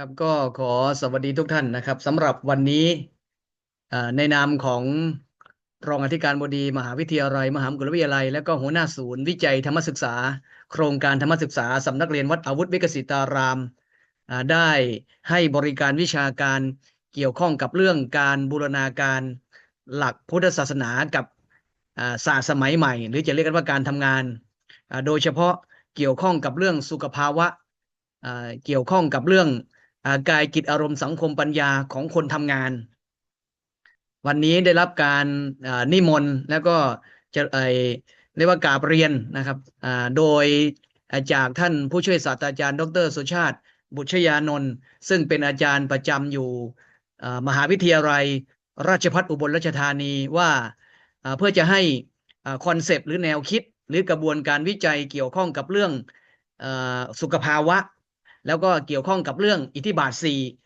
ครับก็ขอสวัสดีทุกท่านนะครับสำหรับวันนี้ในนามของรองอธิการบดีมหาวิทยาลัยมหามกุฏวิทยาลัยและก็หัวหน้าศูนย์วิจัยธรรมศึกษาโครงการธรรมศึกษาสำนักเรียนวัดอาวุธวิกสิตารามได้ให้บริการวิชาการเกี่ยวข้องกับเรื่องการบูรณาการหลักพุทธศาสนากับศาสตร์สมัยใหม่หรือจะเรียกกันว่าการทำงานโดยเฉพาะเกี่ยวข้องกับเรื่องสุขภาวะอ่าเกี่ยวข้องกับเรื่อง กายจิตอารมณ์สังคมปัญญาของคนทำงานวันนี้ได้รับการนิมนต์แล้วก็จะเรียกว่ากราบเรียนนะครับโดยจากท่านผู้ช่วยศาสตราจารย์ดรสุชาติบุตรชยานนท์ซึ่งเป็นอาจารย์ประจำอยู่มหาวิทยาลัยราชภัฏอุบลราชธานีว่าเพื่อจะให้คอนเซปต์หรือแนวคิดหรือกระบวนการวิจัยเกี่ยวข้องกับเรื่องสุขภาวะแล้วก็เกี่ยวข้องกับเรื่องอิทธิบาท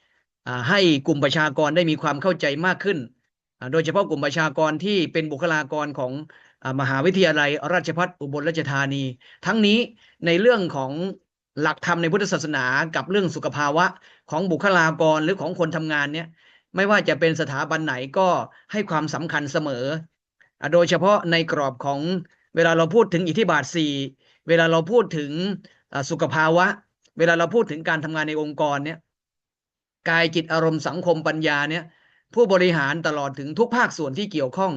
4ให้กลุ่มประชากรได้มีความเข้าใจมากขึ้นโดยเฉพาะกลุ่มประชากรที่เป็นบุคลากรของมหาวิทยาลัยราชภัฏอุบลราชธานีทั้งนี้ในเรื่องของหลักธรรมในพุทธศาสนากับเรื่องสุขภาวะของบุคลากรหรือของคนทำงานเนี่ยไม่ว่าจะเป็นสถาบันไหนก็ให้ความสำคัญเสมอโดยเฉพาะในกรอบของเวลาเราพูดถึงอิทธิบาท4เวลาเราพูดถึงสุขภาวะเวลาเราพูดถึงการทำงานในองค์กรเนี่ยกายจิตอารมณ์สังคมปัญญาเนี่ยผู้บริหารตลอดถึงทุกภาคส่วนที่เกี่ยวข้อง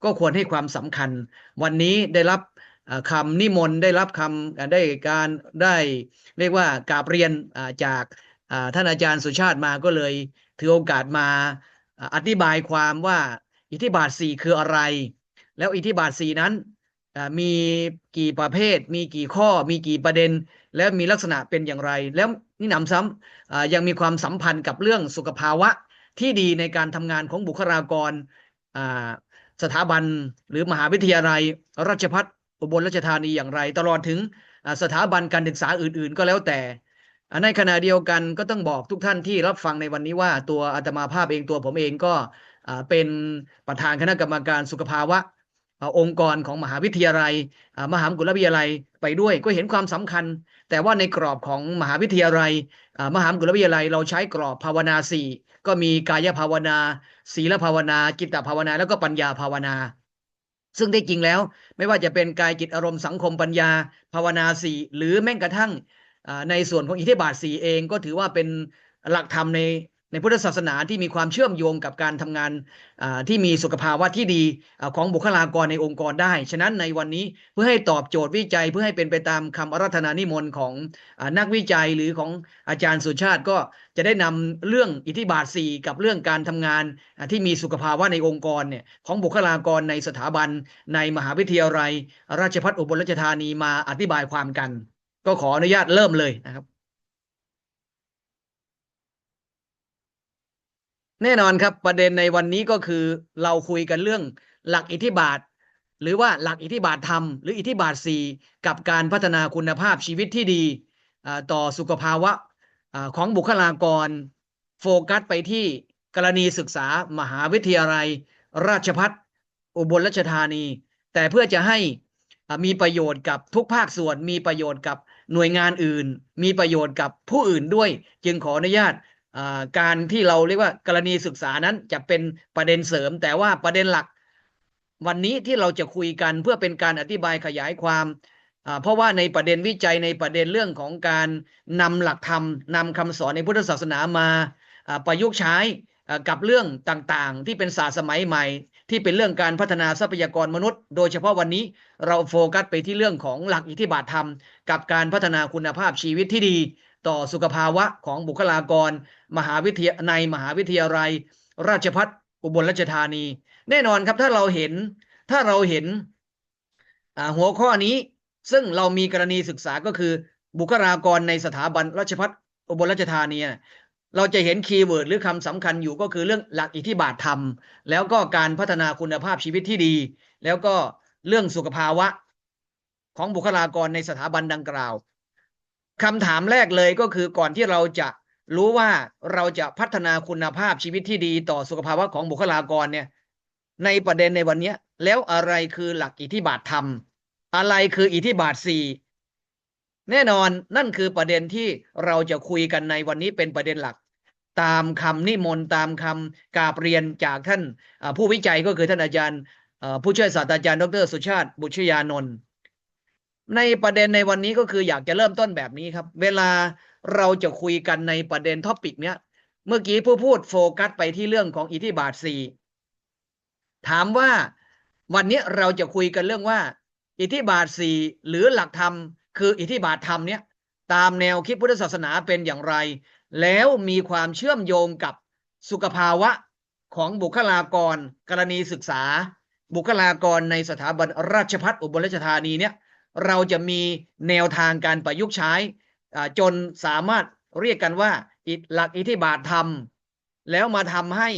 ก็ควรให้ความสำคัญวันนี้ได้รับคำนิมนต์ได้รับคำได้การได้เรียกว่ากราบเรียนจากท่านอาจารย์สุชาติมาก็เลยถือโอกาสมาอธิบายความว่าอิทธิบาท4คืออะไรแล้วอิทธิบาท4นั้นมีกี่ประเภทมีกี่ข้อมีกี่ประเด็นแล้วมีลักษณะเป็นอย่างไรแล้วนี่หนำซ้ำยังมีความสัมพันธ์กับเรื่องสุขภาวะที่ดีในการทำงานของบุคลากรอ่าสถาบันหรือมหาวิทยาลัยราชภัฏอุบลราชธานีอย่างไรตลอดถึงสถาบันการศึกษาอื่นๆก็แล้วแต่ในขณะเดียวกันก็ต้องบอกทุกท่านที่รับฟังในวันนี้ว่าตัวอาตมาภาพเองตัวผมเองก็เป็นประธานคณะกรรมการสุขภาวะองค์กรของมหาวิทยาลัยมหามกุฏวิทยาลัยไปด้วยก็เห็นความสำคัญแต่ว่าในกรอบของมหาวิทยาลัยมหามกุฏวิทยาลัยเราใช้กรอบภาวนา4ก็มีกายภาวนาศีลภาวนาจิตภาวนาแล้วก็ปัญญาภาวนาซึ่งได้จริงแล้วไม่ว่าจะเป็นกายจิตอารมณ์สังคมปัญญาภาวนา4หรือแม้กระทั่งในส่วนของอิทธิบาท4เองก็ถือว่าเป็นหลักธรรมในพุทธศาสนาที่มีความเชื่อมโยงกับการทำงานที่มีสุขภาวะที่ดีของบุคลากรในองค์กรได้ฉะนั้นในวันนี้เพื่อให้ตอบโจทย์วิจัยเพื่อให้เป็นไปตามคำอาราธนานิมนต์ของนักวิจัยหรือของอาจารย์สุชาติก็จะได้นำเรื่องอิทธิบาท4กับเรื่องการทำงานที่มีสุขภาวะในองค์กรเนี่ยของบุคลากรในสถาบันในมหาวิทยาลัยราชภัฏอุบลราชธานีมาอธิบายความกันก็ขออนุญาตเริ่มเลยนะครับ แน่นอนครับประเด็นในวันนี้ก็คือเราคุยกันเรื่องหลักอิทธิบาทหรือว่าหลักอิทธิบาทธรรมหรืออิทธิบาท4กับการพัฒนาคุณภาพชีวิตที่ดีต่อสุขภาวะของบุคลากรโฟกัสไปที่กรณีศึกษามหาวิทยาลัยราชภัฏอุบลราชธานีแต่เพื่อจะให้มีประโยชน์กับทุกภาคส่วนมีประโยชน์กับหน่วยงานอื่นมีประโยชน์กับผู้อื่นด้วยจึงขออนุญาต การที่เราเรียกว่ากรณีศึกษานั้นจะเป็นประเด็นเสริมแต่ว่าประเด็นหลักวันนี้ที่เราจะคุยกันเพื่อเป็นการอธิบายขยายความเพราะว่าในประเด็นวิจัยในประเด็นเรื่องของการนำหลักธรรมนำคำสอนในพุทธศาสนามาประยุกต์ใช้กับเรื่องต่างๆที่เป็นศาสตร์สมัยใหม่ที่เป็นเรื่องการพัฒนาทรัพยากรมนุษย์โดยเฉพาะวันนี้เราโฟกัสไปที่เรื่องของหลักอิทธิบาทธรรมกับการพัฒนาคุณภาพชีวิตที่ดีต่อสุขภาวะของบุคลากร มหาวิทยาในมหาวิทยาลัยราชภัฏอุบลราชธานีแน่นอนครับถ้าเราเห็นหัวข้อนี้ซึ่งเรามีกรณีศึกษาก็คือบุคลากรในสถาบันราชภัฏอุบลราชธานีเราจะเห็นคีย์เวิร์ดหรือคำสำคัญอยู่ก็คือเรื่องหลักอิทธิบาทธรรมแล้วก็การพัฒนาคุณภาพชีวิตที่ดีแล้วก็เรื่องสุขภาวะของบุคลากรในสถาบันดังกล่าวคำถามแรกเลยก็คือก่อนที่เราจะ รู้ว่าเราจะพัฒนาคุณภาพชีวิตที่ดีต่อสุขภาวะของบุคลากรเนี่ยในประเด็นในวันนี้แล้วอะไรคือหลักอิทธิบาทธรรมอะไรคืออิทธิบาท4 แน่นอนนั่นคือประเด็นที่เราจะคุยกันในวันนี้เป็นประเด็นหลักตามคำนิมนต์ตามคำกราบเรียนจากท่านผู้วิจัยก็คือท่านอาจารย์ผู้ช่วยศาสตราจารย์ดรสุชาติบุตรชยานนท์ในประเด็นในวันนี้ก็คืออยากจะเริ่มต้นแบบนี้ครับเวลาเราจะคุยกันในประเด็นท็อปิกเนี้ยเมื่อกี้ผู้พูดโฟกัสไปที่เรื่องของอิทธิบาทสี่ถามว่าวันนี้เราจะคุยกันเรื่องว่าอิทธิบาทสี่หรือหลักธรรมคืออิทธิบาทธรรมเนี้ยตามแนวคิดพุทธศาสนาเป็นอย่างไรแล้วมีความเชื่อมโยงกับสุขภาวะของบุคลากรกรณีศึกษาบุคลากรในสถาบันราชภัฏอุบลราชธานีเนี่ยเราจะมีแนวทางการประยุกต์ใช้จนสามารถเรียกกันว่าหลักอิทธิบาทธรรมแล้วมาทำให้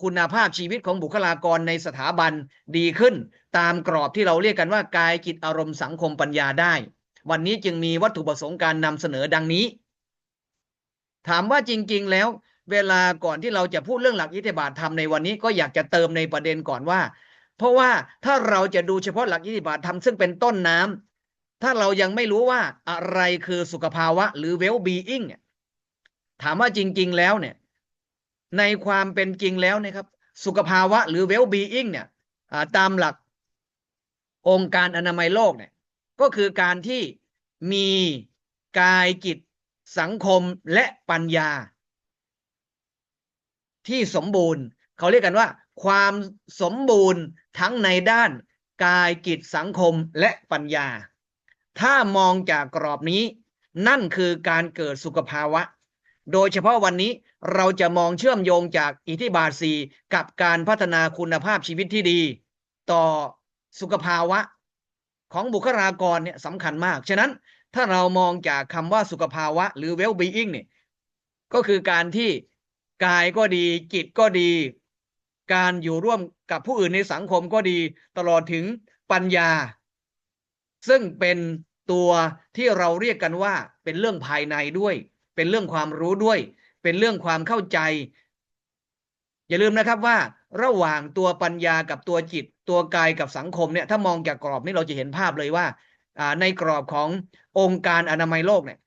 คุณภาพชีวิตของบุคลากรในสถาบันดีขึ้นตามกรอบที่เราเรียกกันว่ากายจิตอารมณ์สังคมปัญญาได้วันนี้จึงมีวัตถุประสงค์การนำเสนอดังนี้ถามว่าจริงๆแล้วเวลาก่อนที่เราจะพูดเรื่องหลักอิทธิบาทธรรมในวันนี้ก็อยากจะเติมในประเด็นก่อนว่าเพราะว่าถ้าเราจะดูเฉพาะหลักอิทธิบาทธรรมซึ่งเป็นต้นน้ำถ้าเรายังไม่รู้ว่าอะไรคือสุขภาวะหรือ well-being ถามว่าจริงๆแล้วเนี่ยในความเป็นจริงแล้วนะครับสุขภาวะหรือ well-being เนี่ยตามหลักองค์การอนามัยโลกเนี่ยก็คือการที่มีกายจิตสังคมและปัญญาที่สมบูรณ์เขาเรียกกันว่าความสมบูรณ์ทั้งในด้านกายจิตสังคมและปัญญาถ้ามองจากกรอบนี้นั่นคือการเกิดสุขภาวะโดยเฉพาะวันนี้เราจะมองเชื่อมโยงจากอิทธิบาทสี่กับการพัฒนาคุณภาพชีวิตที่ดีต่อสุขภาวะของบุคลากรเนี่ยสำคัญมากฉะนั้นถ้าเรามองจากคำว่าสุขภาวะหรือ well-being เนี่ยก็คือการที่กายก็ดีจิตก็ดีการอยู่ร่วมกับผู้อื่นในสังคมก็ดีตลอดถึงปัญญาซึ่งเป็นตัวที่เราเรียกกันว่าเป็นเรื่องภายในด้วยเป็นเรื่องความรู้ด้วยเป็นเรื่องความเข้าใจอย่าลืมนะครับว่าระหว่างตัวปัญญากับตัวจิตตัวกายกับสังคมเนี่ยถ้ามองจากกรอบนี้เราจะเห็นภาพเลยว่าในกรอบขององค์การอนามัยโลกเนี่ย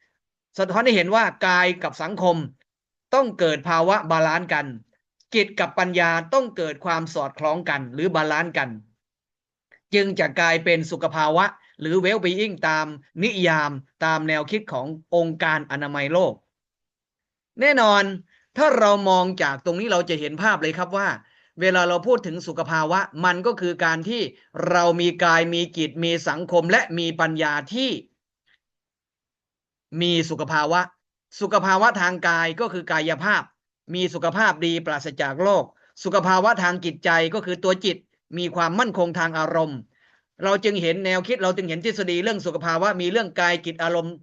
สะท้อนให้เห็นว่ากายกับสังคมต้องเกิดภาวะบาลานซ์กันจิตกับปัญญาต้องเกิดความสอดคล้องกันหรือบาลานซ์กันจึงจะกลายเป็นสุขภาวะหรือ well-being ตามนิยามตามแนวคิดขององค์การอนามัยโลกแน่นอนถ้าเรามองจากตรงนี้เราจะเห็นภาพเลยครับว่าเวลาเราพูดถึงสุขภาวะมันก็คือการที่เรามีกายมีจิตมีสังคมและมีปัญญาที่มีสุขภาวะสุขภาวะทางกายก็คือกายภาพมีสุขภาพดีปราศจากโรคสุขภาวะทางจิตใจก็คือตัวจิตมีความมั่นคงทางอารมณ์เราจึงเห็นแนวคิดเราจึงเห็นทฤษฎีเรื่องสุขภาวะมีเรื่องกายจิตอารมณ์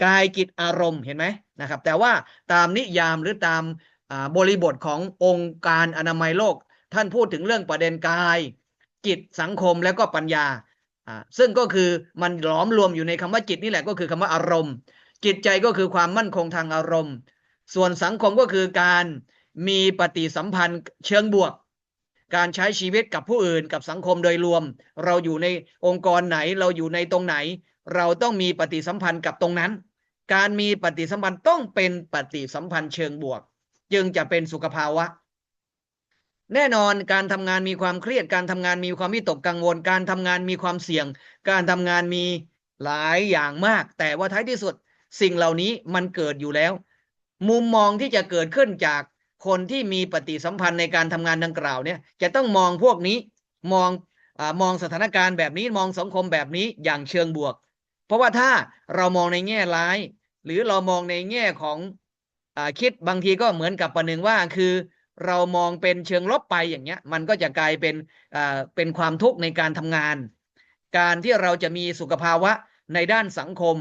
กายจิตอารมณ์เห็นไหมนะครับแต่ว่าตามนิยามหรือตามบริบทขององค์การอนามัยโลกท่านพูดถึงเรื่องประเด็นกายจิตสังคมแล้วก็ปัญญาซึ่งก็คือมันหลอมรวมอยู่ในคำว่าจิตนี่แหละก็คือคำว่าอารมณ์จิตใจก็คือความมั่นคงทางอารมณ์ส่วนสังคมก็คือการมีปฏิสัมพันธ์เชิงบวกการใช้ชีวิตกับผู้อื่นกับสังคมโดยรวมเราอยู่ในองค์กรไหนเราอยู่ในตรงไหนเราต้องมีปฏิสัมพันธ์กับตรงนั้นการมีปฏิสัมพันธ์ต้องเป็นปฏิสัมพันธ์เชิงบวกจึงจะเป็นสุขภาวะแน่นอนการทำงานมีความเครียดการทำงานมีความวิตกกังวลการทำงานมีความเสี่ยงการทำงานมีหลายอย่างมากแต่ว่าท้ายที่สุดสิ่งเหล่านี้มันเกิดอยู่แล้วมุมมองที่จะเกิดขึ้นจากคนที่มีปฏิสัมพันธ์ในการทำงานดังกล่าวเนี่ยจะต้องมองพวกนี้มองมองสถานการณ์แบบนี้มองสังคมแบบนี้อย่างเชิงบวกเพราะว่าถ้าเรามองในแง่ร้ายหรือเรามองในแง่ของคิดบางทีก็เหมือนกับประหนึ่งว่าคือเรามองเป็นเชิงลบไปอย่างเงี้ยมันก็จะกลายเป็นความทุกข์ในการทำงานการที่เราจะมีสุขภาวะในด้านสังคม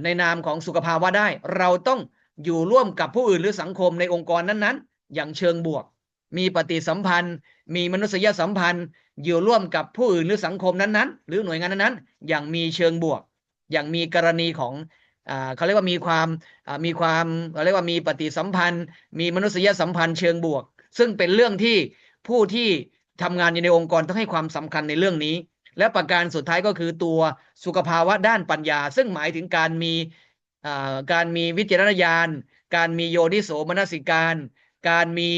ในนามของสุขภาวะได้เราต้องอยู่ร่วมกับผู้อื่นหรือสังคมในองค์กรนั้นๆอย่างเชิงบวกมีปฏิสัมพันธ์มีมนุษยสัมพันธ์อยู่ร่วมกับผู้อื่นหรือสังคมนั้นๆหรือหน่วยงานนั้นๆอย่างมีเชิงบวกอย่างมีกรณีของเขาเรียกว่ามีความเขาเรียกว่ามีปฏิสัมพันธ์มีมนุษยสัมพันธ์เชิงบวกซึ่งเป็นเรื่องที่ผู้ที่ทำงานอยู่ในองค์กรต้องให้ความสำคัญในเรื่องนี้ และประการสุดท้ายก็คือตัวสุขภาวะด้านปัญญาซึ่งหมายถึงการมีวิจารณญาณการมีโยนิโสมนสิการการมี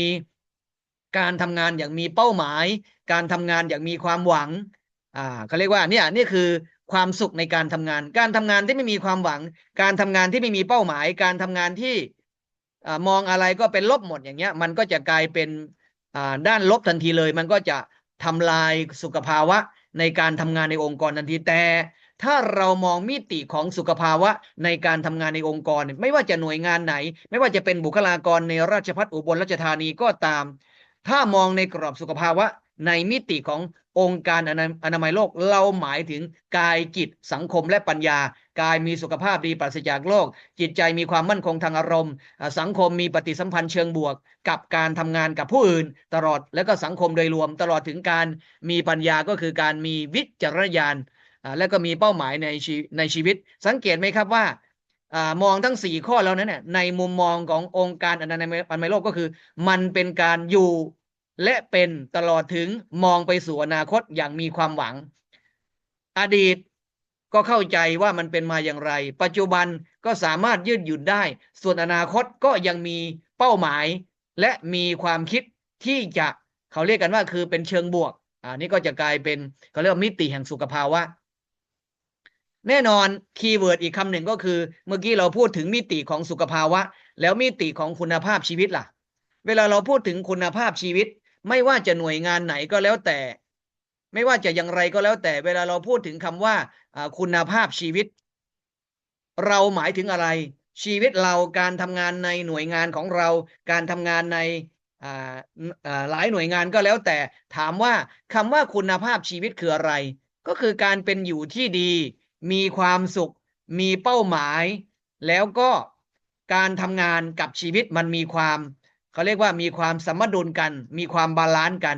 การทำงานอย่างมีเป้าหมายการทำงานอย่างมีความหวังเขาเรียกว่าเนี่ยนี่คือความสุขในการทำงานการทำงานที่ไม่มีความหวังการทำงานที่ไม่มีเป้าหมายการทำงานที่มองอะไรก็เป็นลบหมดอย่างเงี้ยมันก็จะกลายเป็นด้านลบทันทีเลยมันก็จะทำลายสุขภาวะในการทำงานในองค์กรทันทีแต่ถ้าเรามองมิติของสุขภาวะในการทำงานในองค์กรไม่ว่าจะหน่วยงานไหนไม่ว่าจะเป็นบุคลากรในราชภัฏอุบลราชธานีก็ตามถ้ามองในกรอบสุขภาวะในมิติขององค์การอนามัยโลกเราหมายถึงกายจิตสังคมและปัญญากายมีสุขภาพดีปราศจากโรคจิตใจมีความมั่นคงทางอารมณ์สังคมมีปฏิสัมพันธ์เชิงบวกกับการทำงานกับผู้อื่นตลอดแล้วก็สังคมโดยรวมตลอดถึงการมีปัญญาก็คือการมีวิจารณญาณแล้วก็มีเป้าหมายในชีวิตสังเกตไหมครับว่ามองทั้ง4ข้อแล้วนั้นเนี่ยในมุมมองขององค์การอนามัยโลกก็คือมันเป็นการอยู่และเป็นตลอดถึงมองไปสู่อนาคตอย่างมีความหวังอดีตก็เข้าใจว่ามันเป็นมาอย่างไรปัจจุบันก็สามารถยืดหยุ่นได้ส่วนอนาคตก็ยังมีเป้าหมายและมีความคิดที่จะเขาเรียกกันว่าคือเป็นเชิงบวกนี่ก็จะกลายเป็นเขาเรียกว่ามิติแห่งสุขภาวะแน่นอนคีย์เวิร์ดอีกคำหนึ่งก็คือเมื่อกี้เราพูดถึงมิติของสุขภาวะแล้วมิติของคุณภาพชีวิตล่ะเวลาเราพูดถึงคุณภาพชีวิตไม่ว่าจะหน่วยงานไหนก็แล้วแต่ไม่ว่าจะอย่างไรก็แล้วแต่เวลาเราพูดถึงคำว่าคุณภาพชีวิตเราหมายถึงอะไรชีวิตเราการทำงานในหน่วยงานของเราการทำงานในหลายหน่วยงานก็แล้วแต่ถามว่าคำว่าคุณภาพชีวิตคืออะไรก็คือการเป็นอยู่ที่ดีมีความสุขมีเป้าหมายแล้วก็การทำงานกับชีวิตมันมีความเขาเรียกว่ามีความสมดุลกันมีความบาลานซ์กัน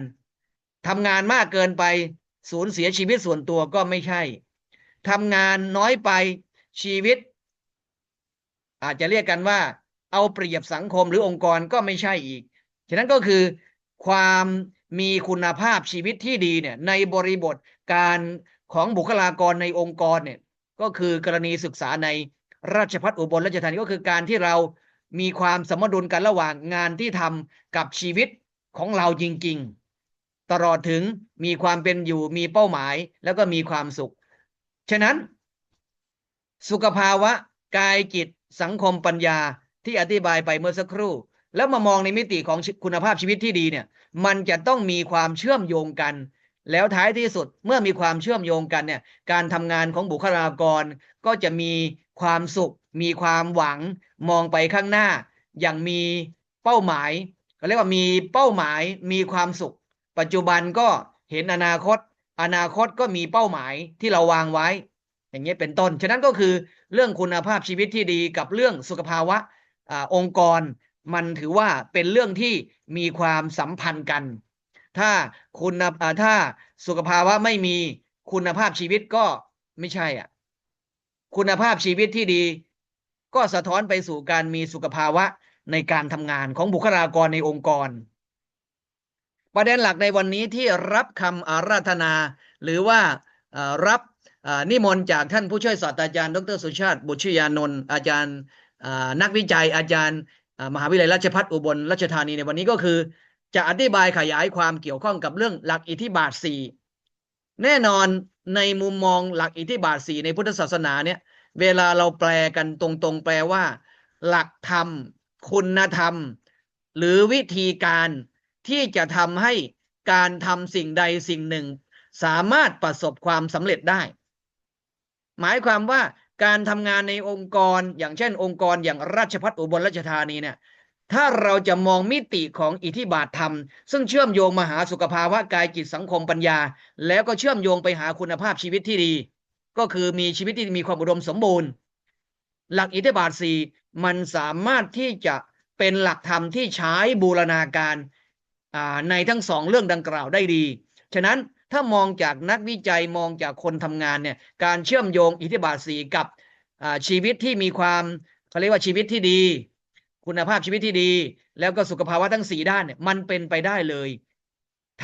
ทำงานมากเกินไปสูญเสียชีวิตส่วนตัวก็ไม่ใช่ทำงานน้อยไปชีวิตอาจจะเรียกกันว่าเอาเปรียบสังคมหรือองค์กรก็ไม่ใช่อีกฉะนั้นก็คือความมีคุณภาพชีวิตที่ดีเนี่ยในบริบทการของบุคลากรในองค์กรเนี่ยก็คือกรณีศึกษาในราชภัฏอุบลราชธานีก็คือการที่เรามีความสมดุลกันระหว่างงานที่ทำกับชีวิตของเราจริงๆตลอดถึงมีความเป็นอยู่มีเป้าหมายแล้วก็มีความสุขฉะนั้นสุขภาวะกายจิตสังคมปัญญาที่อธิบายไปเมื่อสักครู่แล้วมามองในมิติของคุณภาพชีวิตที่ดีเนี่ยมันจะต้องมีความเชื่อมโยงกันแล้วท้ายที่สุดเมื่อมีความเชื่อมโยงกันเนี่ยการทำงานของบุคลากรก็จะมีความสุขมีความหวังมองไปข้างหน้าอย่างมีเป้าหมายเขาเรียกว่ามีเป้าหมายมีความสุขปัจจุบันก็เห็นอนาคตอนาคตก็มีเป้าหมายที่เราวางไว้อย่างนี้เป็นต้นฉะนั้นก็คือเรื่องคุณภาพชีวิตที่ดีกับเรื่องสุขภาวะองค์กรมันถือว่าเป็นเรื่องที่มีความสัมพันธ์กันถ้าถ้าสุขภาวะไม่มีคุณภาพชีวิตก็ไม่ใช่คุณภาพชีวิตที่ดีก็สะท้อนไปสู่การมีสุขภาวะในการทำงานของบุคลากรในองค์กรประเด็นหลักในวันนี้ที่รับคำอาราธนาหรือว่ารับนิมนต์จากท่านผู้ช่วยศาสตราจารย์ดรสุชาติบุตรชยานนท์อาจารย์นักวิจัยอาจารย์มหาวิทยาลัยราชภัฏอุบลราชธานีในวันนี้ก็คือจะอธิบายขยายความเกี่ยวข้องกับเรื่องหลักอิทธิบาท4แน่นอนในมุมมองหลักอิทธิบาท4ในพุทธศาสนาเนี่ยเวลาเราแปลกันตรงๆแปลว่าหลักธรรมคุณธรรมหรือวิธีการที่จะทำให้การทำสิ่งใดสิ่งหนึ่งสามารถประสบความสำเร็จได้หมายความว่าการทำงานในองค์กรอย่างเช่นองค์กรอย่างราชภัฏอุบลราชธานีเนี่ยถ้าเราจะมองมิติของอิทธิบาทธรรมซึ่งเชื่อมโยงมาหาสุขภาวะกายจิตสังคมปัญญาแล้วก็เชื่อมโยงไปหาคุณภาพชีวิตที่ดีก็คือมีชีวิตที่มีความอุดมสมบูรณ์หลักอิทธิบาท4มันสามารถที่จะเป็นหลักธรรมที่ใช้บูรณาการในทั้งสองเรื่องดังกล่าวได้ดีฉะนั้นถ้ามองจากนักวิจัยมองจากคนทำงานเนี่ยการเชื่อมโยงอิทธิบาท4กับชีวิตที่มีความเขาเรียกว่าชีวิตที่ดีคุณภาพชีวิตที่ดีแล้วก็สุขภาวะทั้ง4ด้านเนี่ยมันเป็นไปได้เลย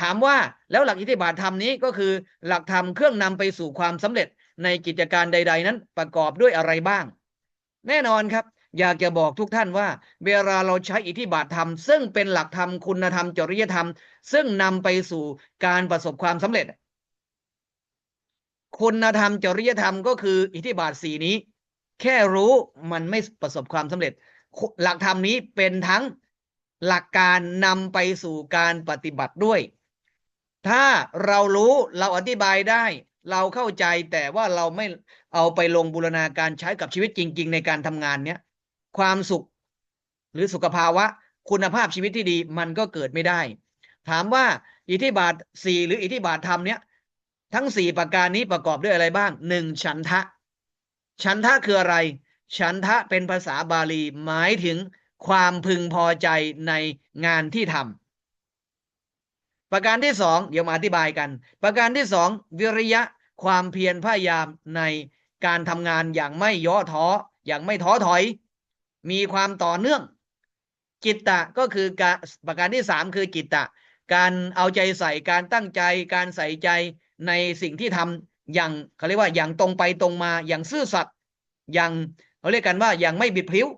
ถามว่าแล้วหลักอิทธิบาทธรรมนี้ก็คือหลักธรรมเครื่องนำไปสู่ความสำเร็จในกิจการใดๆนั้นประกอบด้วยอะไรบ้างแน่นอนครับอยากจะบอกทุกท่านว่าเวลาเราใช้อิทธิบาทธรรมซึ่งเป็นหลักธรรมคุณธรรมจริยธรรมซึ่งนำไปสู่การประสบความสำเร็จคุณธรรมจริยธรรมก็คืออิทธิบาท4นี้แค่รู้มันไม่ประสบความสำเร็จหลักธรรมนี้เป็นทั้งหลักการนำไปสู่การปฏิบัติด้วยถ้าเรารู้เราอธิบายได้เราเข้าใจแต่ว่าเราไม่เอาไปลงบูรณาการใช้กับชีวิตจริงๆในการทำงานเนี้ยความสุขหรือสุขภาวะคุณภาพชีวิตที่ดีมันก็เกิดไม่ได้ถามว่าอิทธิบาท4หรืออิทธิบาทธรรมเนี้ยทั้ง4ประการนี้ประกอบด้วยอะไรบ้าง1ฉันทะฉันทะคืออะไรฉันทะเป็นภาษาบาลีหมายถึงความพึงพอใจในงานที่ทำประการที่2เดี๋ยวมาอธิบายกันประการที่2วิริยะความเพียรพยายามในการทำงานอย่างไม่ย่อท้ออย่างไม่ท้อถอยมีความต่อเนื่องจิตตะก็คือการประการที่3คือจิตตะการเอาใจใส่การตั้งใจการใส่ใจในสิ่งที่ทำอย่างเขาเรียกว่าอย่างตรงไปตรงมาอย่างซื่อสัตย์อย่างเขาเรียกกันว่าอย่างไม่บิดพลิ้ว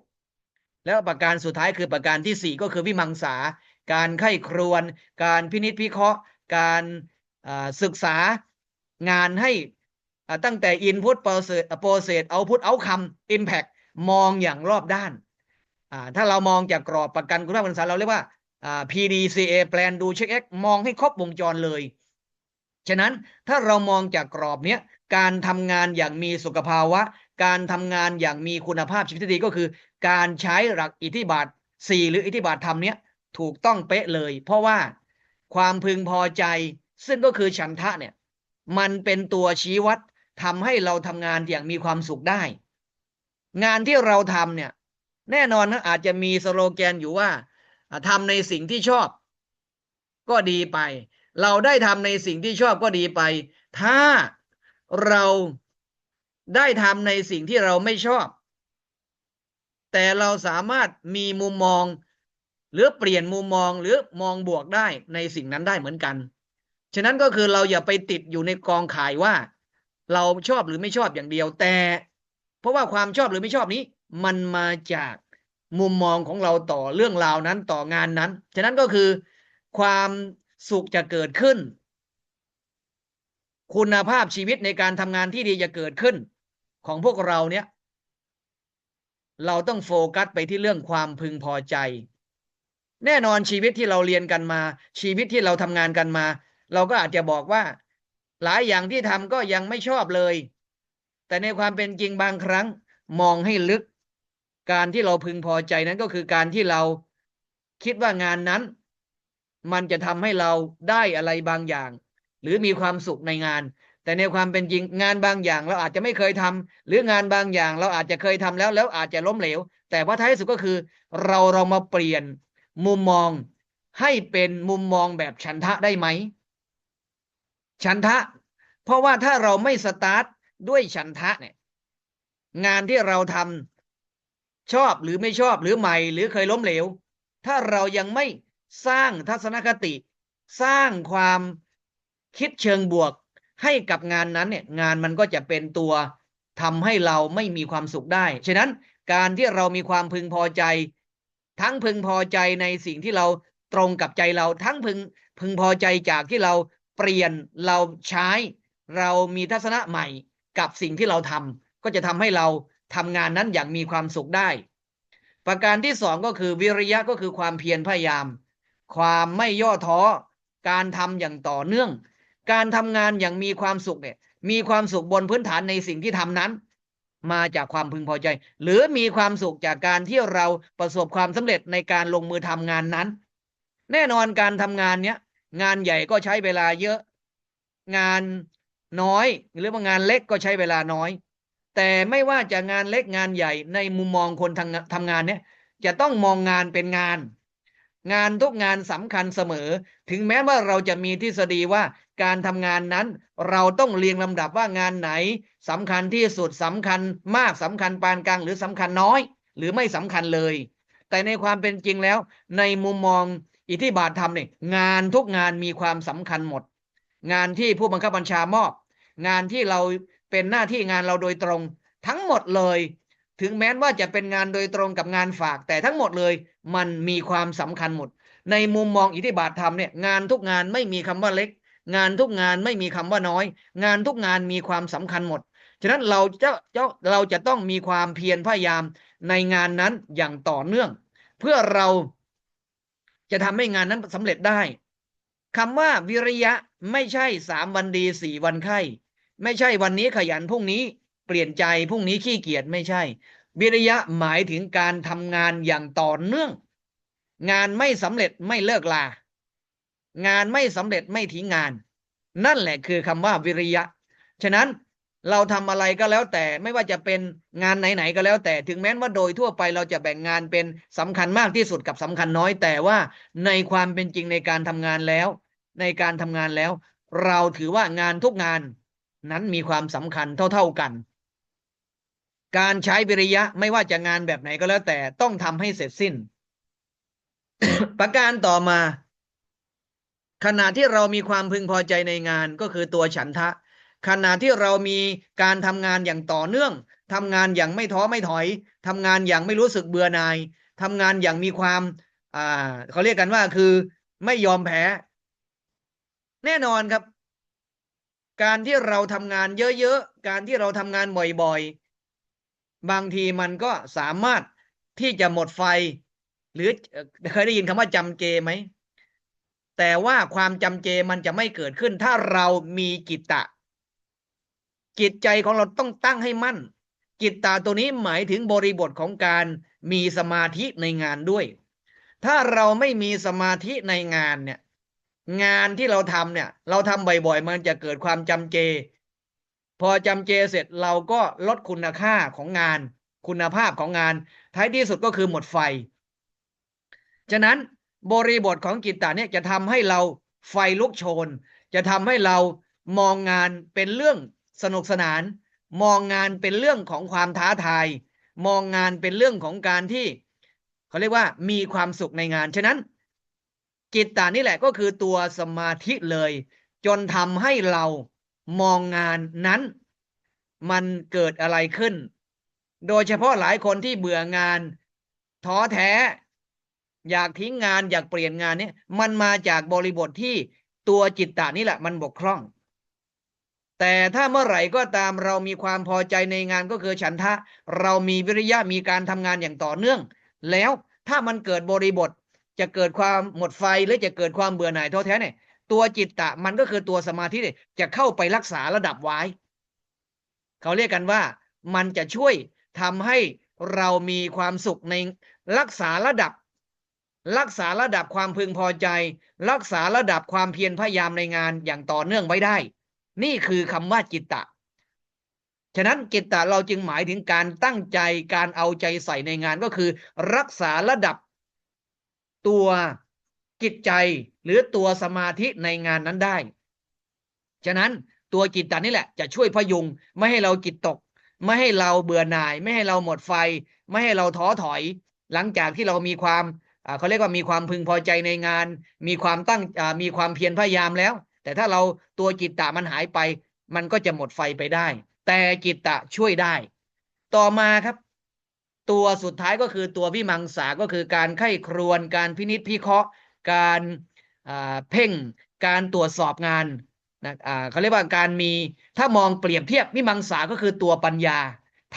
แล้วประการสุดท้ายคือประการที่4ก็คือวิมังสาการไข้ครวญการพินิจพิเคราะห์การศึกษางานให้ตั้งแต่ Input Process Output Outcome Impact มองอย่างรอบด้านถ้าเรามองจากกรอบประกันคุณภาพการศึกษาเราเรียกว่าPDCA Plan Do Check X มองให้ครบวงจรเลยฉะนั้นถ้าเรามองจากกรอบนี้การทำงานอย่างมีสุขภาวะการทำงานอย่างมีคุณภาพชีวิตที่ดีก็คือการใช้หลักอิทธิบาท4หรืออิทธิบาทธรรมเนี้ยถูกต้องเป๊ะเลยเพราะว่าความพึงพอใจซึ่งก็คือฉันทะเนี่ยมันเป็นตัวชี้วัดทำให้เราทำงานอย่างมีความสุขได้งานที่เราทำเนี่ยแน่นอนนะอาจจะมีสโลแกนอยู่ว่าทำในสิ่งที่ชอบก็ดีไปเราได้ทำในสิ่งที่ชอบก็ดีไปถ้าเราได้ทำในสิ่งที่เราไม่ชอบแต่เราสามารถมีมุมมองหรือเปลี่ยนมุมมองหรือมองบวกได้ในสิ่งนั้นได้เหมือนกันฉะนั้นก็คือเราอย่าไปติดอยู่ในกองข่ายว่าเราชอบหรือไม่ชอบอย่างเดียวแต่เพราะว่าความชอบหรือไม่ชอบนี้มันมาจากมุมมองของเราต่อเรื่องราวนั้นต่องานนั้นฉะนั้นก็คือความสุขจะเกิดขึ้นคุณภาพชีวิตในการทำงานที่ดีจะเกิดขึ้นของพวกเราเนี่ยเราต้องโฟกัสไปที่เรื่องความพึงพอใจแน่นอนชีวิตที่เราเรียนกันมาชีวิตที่เราทำงานกันมาเราก็อาจจะบอกว่าหลายอย่างที่ทำก็ยังไม่ชอบเลยแต่ในความเป็นจริงบางครั้งมองให้ลึกการที่เราพึงพอใจนั้นก็คือการที่เราคิดว่างานนั้นมันจะทำให้เราได้อะไรบางอย่างหรือมีความสุขในงานแต่ในความเป็นจริงงานบางอย่างเราอาจจะไม่เคยทำหรืองานบางอย่างเราอาจจะเคยทำแล้วอาจจะล้มเหลวแต่ว่าท้ายสุดก็คือเรามาเปลี่ยนมุมมองให้เป็นมุมมองแบบฉันทะได้ไหมฉันทะเพราะว่าถ้าเราไม่สตาร์ทด้วยฉันทะเนี่ยงานที่เราทำชอบหรือไม่ชอบหรือใหม่หรือเคยล้มเหลวถ้าเรายังไม่สร้างทัศนคติสร้างความคิดเชิงบวกให้กับงานนั้นเนี่ยงานมันก็จะเป็นตัวทำให้เราไม่มีความสุขได้ฉะนั้นการที่เรามีความพึงพอใจทั้งพึงพอใจในสิ่งที่เราตรงกับใจเราทั้งพึงพอใจจากที่เราเปลี่ยนเราใช้เรามีทัศนะใหม่กับสิ่งที่เราทำก็จะทำให้เราทำงานนั้นอย่างมีความสุขได้ประการที่2ก็คือวิริยะก็คือความเพียรพยายามความไม่ย่อท้อการทำอย่างต่อเนื่องการทำงานอย่างมีความสุขเนี่ยมีความสุขบนพื้นฐานในสิ่งที่ทำนั้นมาจากความพึงพอใจหรือมีความสุขจากการที่เราประสบความสำเร็จในการลงมือทำงานนั้นแน่นอนการทำงานเนี้ยงานใหญ่ก็ใช้เวลาเยอะงานน้อยหรือว่างานเล็กก็ใช้เวลาน้อยแต่ไม่ว่าจะงานเล็กงานใหญ่ในมุมมองคนทำงานเนี้ยจะต้องมองงานเป็นงานงานทุกงานสำคัญเสมอถึงแม้ว่าเราจะมีทฤษฎีว่าการทำงานนั้นเราต้องเรียงลำดับว่างานไหนสำคัญที่สุดสำคัญมากสำคัญปานกลางหรือสำคัญน้อยหรือไม่สำคัญเลยแต่ในความเป็นจริงแล้วในมุมมอง อิทธิบาทธรรมเนี่ยงานทุกงานมีความสำคัญหมดงานที่ผู้บังคับบัญชามอบงานที่เราเป็นหน้าที่งานเราโดยตรงทั้งหมดเลยถึงแม้ว่าจะเป็นงานโดยตรงกับงานฝากแต่ทั้งหมดเลยมันมีความสำคัญหมดในมุมมองอิทธิบาทธรรมเนี่ยงานทุกงานไม่มีคำว่าเล็กงานทุกงานไม่มีคำว่าน้อยงานทุกงานมีความสำคัญหมดฉะนั้นเราจะต้องมีความเพียรพยายามในงานนั้นอย่างต่อเนื่องเพื่อเราจะทำให้งานนั้นสำเร็จได้คำว่าวิริยะไม่ใช่3 วันดี4 วันไข้ไม่ใช่วันนี้ขยันพรุ่งนี้เปลี่ยนใจพรุ่งนี้ขี้เกียจไม่ใช่วิริยะหมายถึงการทำงานอย่างต่อเนื่องงานไม่สำเร็จไม่เลิกลางานไม่สำเร็จไม่ทิ้งงานนั่นแหละคือคำว่าวิริยะฉะนั้นเราทำอะไรก็แล้วแต่ไม่ว่าจะเป็นงานไหนๆก็แล้วแต่ถึงแม้ว่าโดยทั่วไปเราจะแบ่งงานเป็นสำคัญมากที่สุดกับสำคัญน้อยแต่ว่าในความเป็นจริงในการทำงานแล้วเราถือว่างานทุกงานนั้นมีความสำคัญเท่าๆกันการใช้วิริยะไม่ว่าจะงานแบบไหนก็แล้วแต่ต้องทำให้เสร็จสิ้น ประการต่อมาขณะที่เรามีความพึงพอใจในงานก็คือตัวฉันทะขณะที่เรามีการทำงานอย่างต่อเนื่องทำงานอย่างไม่ท้อไม่ถอยทำงานอย่างไม่รู้สึกเบื่อหน่ายทำงานอย่างมีความเขาเรียกกันว่าคือไม่ยอมแพ้แน่นอนครับการที่เราทำงานเยอะๆการที่เราทำงานบ่อยๆบางทีมันก็สามารถที่จะหมดไฟหรือเคยได้ยินคำว่าจำเจไหมแต่ว่าความจำเจมันจะไม่เกิดขึ้นถ้าเรามีจิตตะจิตใจของเราต้องตั้งให้มั่นจิตตะตัวนี้หมายถึงบริบทของการมีสมาธิในงานด้วยถ้าเราไม่มีสมาธิในงานเนี่ยงานที่เราทำเนี่ยเราทำบ่อยๆมันจะเกิดความจำเจพอจำเจเสร็จเราก็ลดคุณค่าของงานคุณภาพของงานท้ายที่สุดก็คือหมดไฟฉะนั้นบริบทของจิตตะเนี่ยจะทำให้เราไฟลุกโชนจะทำให้เรามองงานเป็นเรื่องสนุกสนานมองงานเป็นเรื่องของความท้าทายมองงานเป็นเรื่องของการที่เขาเรียกว่ามีความสุขในงานฉะนั้นจิตตานี่แหละก็คือตัวสมาธิเลยจนทำให้เรามองงานนั้นมันเกิดอะไรขึ้นโดยเฉพาะหลายคนที่เบื่องานท้อแท้อยากทิ้งงานอยากเปลี่ยนงานนี้มันมาจากบริบทที่ตัวจิตตานี่แหละมันบกพร่องแต่ถ้าเมื่อไหร่ก็ตามเรามีความพอใจในงานก็คือฉันทะเรามีวิริยะมีการทำงานอย่างต่อเนื่องแล้วถ้ามันเกิดบริบทจะเกิดความหมดไฟหรือจะเกิดความเบื่อหน่ายท้อแท้เนี่ยตัวจิตตะมันก็คือตัวสมาธิเนี่ยจะเข้าไปรักษาระดับไว้เขาเรียกกันว่ามันจะช่วยทำให้เรามีความสุขในรักษาระดับความพึงพอใจรักษาระดับความเพียรพยายามในงานอย่างต่อเนื่องไว้ได้นี่คือคำว่าจิตตะฉะนั้นจิตตะเราจึงหมายถึงการตั้งใจการเอาใจใส่ในงานก็คือรักษาระดับตัวจิตใจหรือตัวสมาธิในงานนั้นได้ฉะนั้นตัวจิตตะนี่แหละจะช่วยพยุงไม่ให้เราจิตตกไม่ให้เราเบื่อหน่ายไม่ให้เราหมดไฟไม่ให้เราท้อถอยหลังจากที่เรามีความเขาเรียกว่ามีความพึงพอใจในงานมีความมีความเพียรพยายามแล้วแต่ถ้าเราตัวจิตตะมันหายไปมันก็จะหมดไฟไปได้แต่จิตตะช่วยได้ต่อมาครับตัวสุดท้ายก็คือตัววิมังสาก็คือการไข้ครวญการพินิจพิเคราะห์การเพ่งการตรวจสอบงานนะเขาเรียกว่าการมีถ้ามองเปรียบเทียบวิมังสาก็คือตัวปัญญา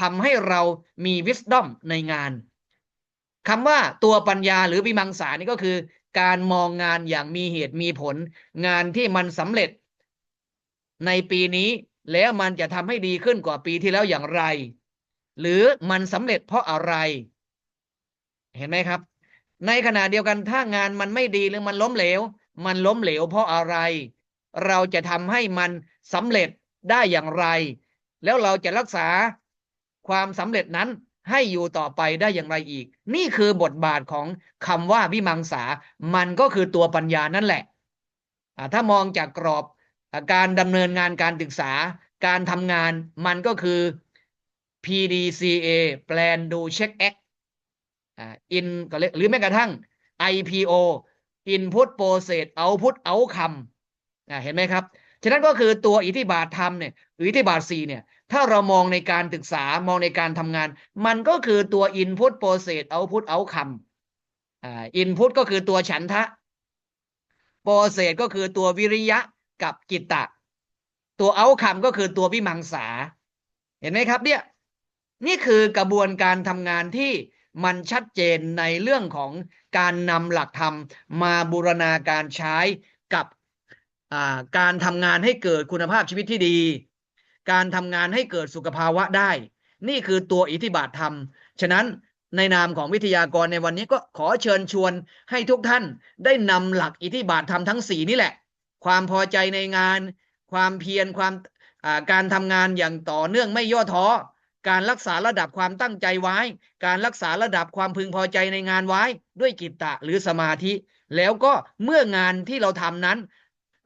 ทำให้เรามี wisdom ในงานคำว่าตัวปัญญาหรือวิมังสานี่ก็คือการมองงานอย่างมีเหตุมีผลงานที่มันสำเร็จในปีนี้แล้วมันจะทำให้ดีขึ้นกว่าปีที่แล้วอย่างไรหรือมันสำเร็จเพราะอะไรเห็นไหมครับในขณะเดียวกันถ้างานมันไม่ดีหรือมันล้มเหลวเพราะอะไรเราจะทำให้มันสำเร็จได้อย่างไรแล้วเราจะรักษาความสำเร็จนั้นให้อยู่ต่อไปได้อย่างไรอีกนี่คือบทบาทของคำว่าวิมังสามันก็คือตัวปัญญานั่นแหละถ้ามองจากกรอบการดำเนินงานการศึกษาการทำงานมันก็คือ PDCA Plan Do Check Act อินก็เลยหรือแม้กระทั่ง IPO input process output outcome เห็นไหมครับฉะนั้นก็คือตัวอิทธิบาทธรรมเนี่ยหรืออิทธิบาท4เนี่ยถ้าเรามองในการศึกษามองในการทำงานมันก็คือตัว input process output outcome input ก็คือตัวฉันทะ process ก็คือตัววิริยะกับจิตตะตัว outcome ก็คือตัววิมังสาเห็นไหมครับเนี่ยนี่คือกระบวนการทำงานที่มันชัดเจนในเรื่องของการนำหลักธรรมมาบูรณาการใช้กับการทำงานให้เกิดคุณภาพชีวิตที่ดีการทำงานให้เกิดสุขภาวะได้นี่คือตัวอิทธิบาทธรรมฉะนั้นในนามของวิทยากรในวันนี้ก็ขอเชิญชวนให้ทุกท่านได้นำหลักอิทธิบาทธรรมทั้ง4นี่แหละความพอใจในงานความเพียรการทำงานอย่างต่อเนื่องไม่ย่อท้อการรักษาระดับความตั้งใจไว้การรักษาระดับความพึงพอใจในงานไว้ด้วยจิตตะหรือสมาธิแล้วก็เมื่องานที่เราทำนั้น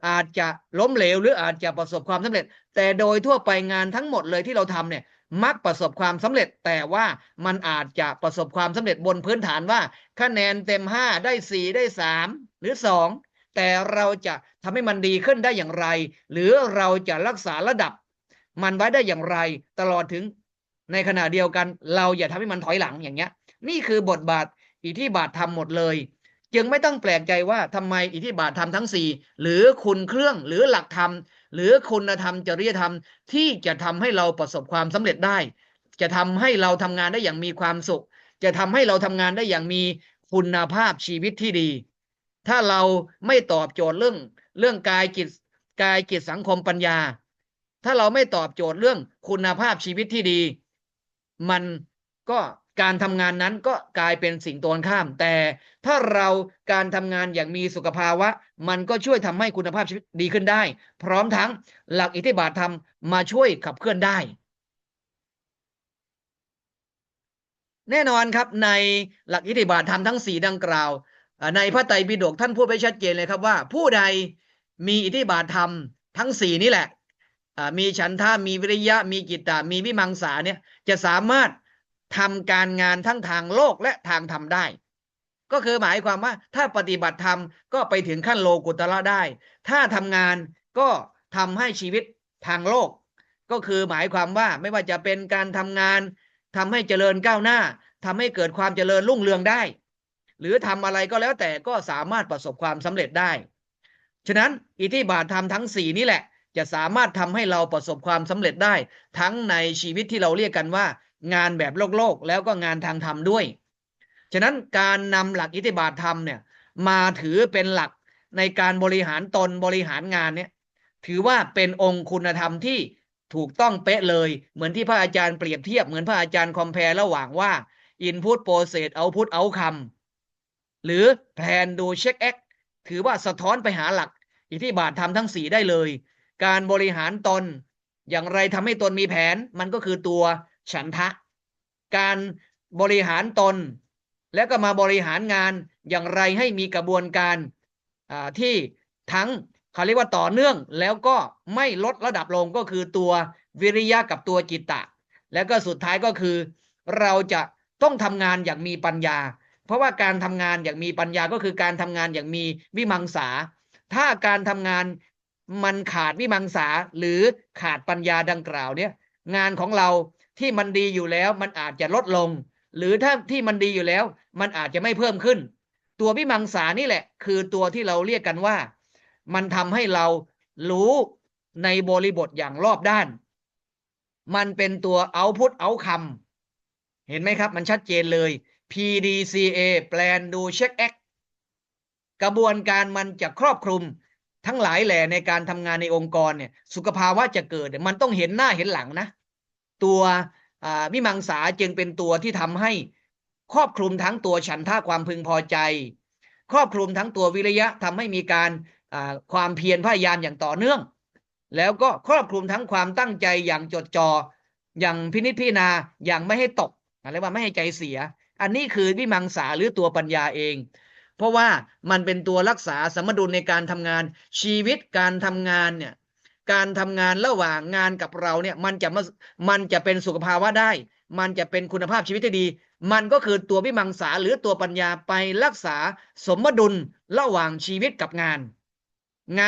อาจจะล้มเหลวหรืออาจจะประสบความสำเร็จแต่โดยทั่วไปงานทั้งหมดเลยที่เราทำเนี่ยมักประสบความสำเร็จแต่ว่ามันอาจจะประสบความสำเร็จบนพื้นฐานว่าคะแนนเต็ม5ได้4ได้3หรือ2แต่เราจะทำให้มันดีขึ้นได้อย่างไรหรือเราจะรักษาระดับมันไว้ได้อย่างไรตลอดถึงในขณะเดียวกันเราอย่าทำให้มันถอยหลังอย่างเงี้ยนี่คือบทบาทอิทธิบาทธรรมหมดเลยจึงไม่ต้องแปลกใจว่าทำไมอิทธิบาทธรรมทั้ง4หรือคุณเครื่องหรือหลักธรรมหรือคุณธรรมจริยธรรมที่จะทำให้เราประสบความสำเร็จได้จะทำให้เราทำงานได้อย่างมีความสุขจะทำให้เราทำงานได้อย่างมีคุณภาพชีวิตที่ดีถ้าเราไม่ตอบโจทย์เรื่องกายจิตสังคมปัญญาถ้าเราไม่ตอบโจทย์เรื่องคุณภาพชีวิตที่ดีมันก็การทำงานนั้นก็กลายเป็นสิ่งตรงข้ามแต่ถ้าเราการทำงานอย่างมีสุขภาวะมันก็ช่วยทำให้คุณภาพชีวิตดีขึ้นได้พร้อมทั้งหลักอิทธิบาทธรรมมาช่วยขับเคลื่อนได้แน่นอนครับในหลักอิทธิบาทธรรมทั้ง4ดังกล่าวในพระไตรปิฎกท่านพูดไว้ชัดเจนเลยครับว่าผู้ใดมีอิทธิบาทธรรมทั้ง4นี่แหละมีฉันทะมีวิริยะมีจิตตะมีวิมังสาเนี่ยจะสามารถทำการงานทั้งทางโลกและทางธรรมได้ก็คือหมายความว่าถ้าปฏิบัติธรรมก็ไปถึงขั้นโลกุตระได้ถ้าทำงานก็ทำให้ชีวิตทางโลกก็คือหมายความว่าไม่ว่าจะเป็นการทำงานทำให้เจริญก้าวหน้าทำให้เกิดความเจริญรุ่งเรืองได้หรือทำอะไรก็แล้วแต่ก็สามารถประสบความสำเร็จได้ฉะนั้นอิทธิบาทธรรมทั้ง4นี่แหละจะสามารถทำให้เราประสบความสำเร็จได้ทั้งในชีวิตที่เราเรียกกันว่างานแบบโลกแล้วก็งานทางธรรมด้วยฉะนั้นการนำหลักอิทธิบาทธรรมเนี่ยมาถือเป็นหลักในการบริหารตนบริหารงานเนี่ยถือว่าเป็นองค์คุณธรรมที่ถูกต้องเป๊ะเลยเหมือนที่พระอาจารย์เปรียบเทียบเหมือนพระอาจารย์คอมแพร์ระหว่างว่า input process output outcome หรือ plan do check act ถือว่าสะท้อนไปหาหลักอิทธิบาทธรรมทั้ง4ได้เลยการบริหารตนอย่างไรทำให้ตนมีแผนมันก็คือตัวฉันทะการบริหารตนแล้วก็มาบริหารงานอย่างไรให้มีกระบวนการที่ทั้งเขาเรียกว่าต่อเนื่องแล้วก็ไม่ลดระดับลงก็คือตัววิริยะกับตัวจิตตะแล้วก็สุดท้ายก็คือเราจะต้องทำงานอย่างมีปัญญาเพราะว่าการทำงานอย่างมีปัญญาก็คือการทำงานอย่างมีวิมังสาถ้าการทำงานมันขาดวิมังสาหรือขาดปัญญาดังกล่าวเนี่ยงานของเราที่มันดีอยู่แล้วมันอาจจะลดลงหรือถ้าที่มันดีอยู่แล้วมันอาจจะไม่เพิ่มขึ้นตัววิมังสานี่แหละคือตัวที่เราเรียกกันว่ามันทำให้เรารู้ในบริบทอย่างรอบด้านมันเป็นตัว output outcome เห็นไหมครับมันชัดเจนเลย PDCA Plan Do Check Act กระบวนการมันจะครอบคลุมทั้งหลายแหล่ในการทำงานในองค์กรเนี่ยสุขภาวะจะเกิดมันต้องเห็นหน้าเห็นหลังนะตัววิมังสาจึงเป็นตัวที่ทำให้ครอบคลุมทั้งตัวฉันทะความพึงพอใจครอบคลุมทั้งตัววิริยะทำให้มีการความเพียรพยายามอย่างต่อเนื่องแล้วก็ครอบคลุมทั้งความตั้งใจอย่างจดจ่ออย่างพินิจพิจารณาอย่างไม่ให้ตกอะไรว่าไม่ให้ใจเสียอันนี้คือวิมังสาหรือตัวปัญญาเองเพราะว่ามันเป็นตัวรักษาสมดุลในการทำงานชีวิตการทำงานเนี่ยการทำงานระหว่างงานกับเราเนี่ยมันจะเป็นสุขภาวะได้มันจะเป็นคุณภาพชีวิตที่ดี มันก็คือตัววิมังสาหรือตัวปัญญาไปรักษาสมดุลระหว่างชีวิตกับงา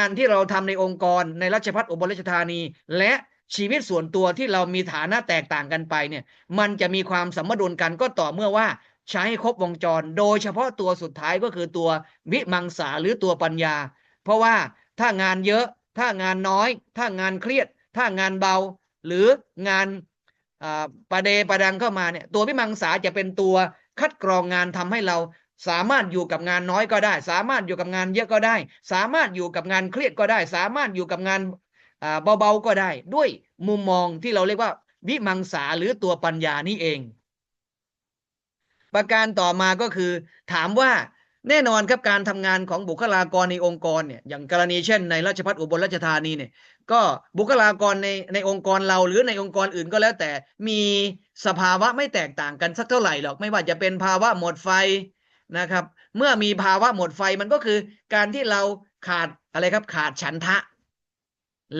นที่เราทำในองค์กรในราชภัฏอุบลราชธานีและชีวิตส่วนตัวที่เรามีฐานะแตกต่างกันไปเนี่ยมันจะมีความสมดุลกันก็ต่อเมื่อว่าใช้ให้ครบวงจรโดยเฉพาะตัวสุดท้ายก็คือตัววิมังสาหรือตัวปัญญาเพราะว่าถ้างานเยอะถ้างานน้อยถ้างานเครียดถ้างานเบาหรืองานประเดประดังเข้ามาเนี่ยตัววิมังสาจะเป็นตัวคัดกรองงานทำให้เราสามารถอยู่กับงานน้อยก็ได้สามารถอยู่กับงานเยอะก็ได้สามารถอยู่กับงานเครียดก็ได้สามารถอยู่กับงานเบาๆก็ได้ด้วยมุมมองที่เราเรียกว่าวิมังสาหรือตัวปัญญานี่เองประการต่อมาก็คือถามว่าแน่นอนครับการทำงานของบุคลากรในองค์กรเนี่ยอย่างกรณีเช่นในราชภัฏอุบลราชธานีเนี่ยก็บุคลากรในองค์กรเราหรือในองค์กรอื่นก็แล้วแต่มีสภาวะไม่แตกต่างกันสักเท่าไหร่หรอกไม่ว่าจะเป็นภาวะหมดไฟนะครับเมื่อมีภาวะหมดไฟมันก็คือการที่เราขาดอะไรครับขาดฉันทะ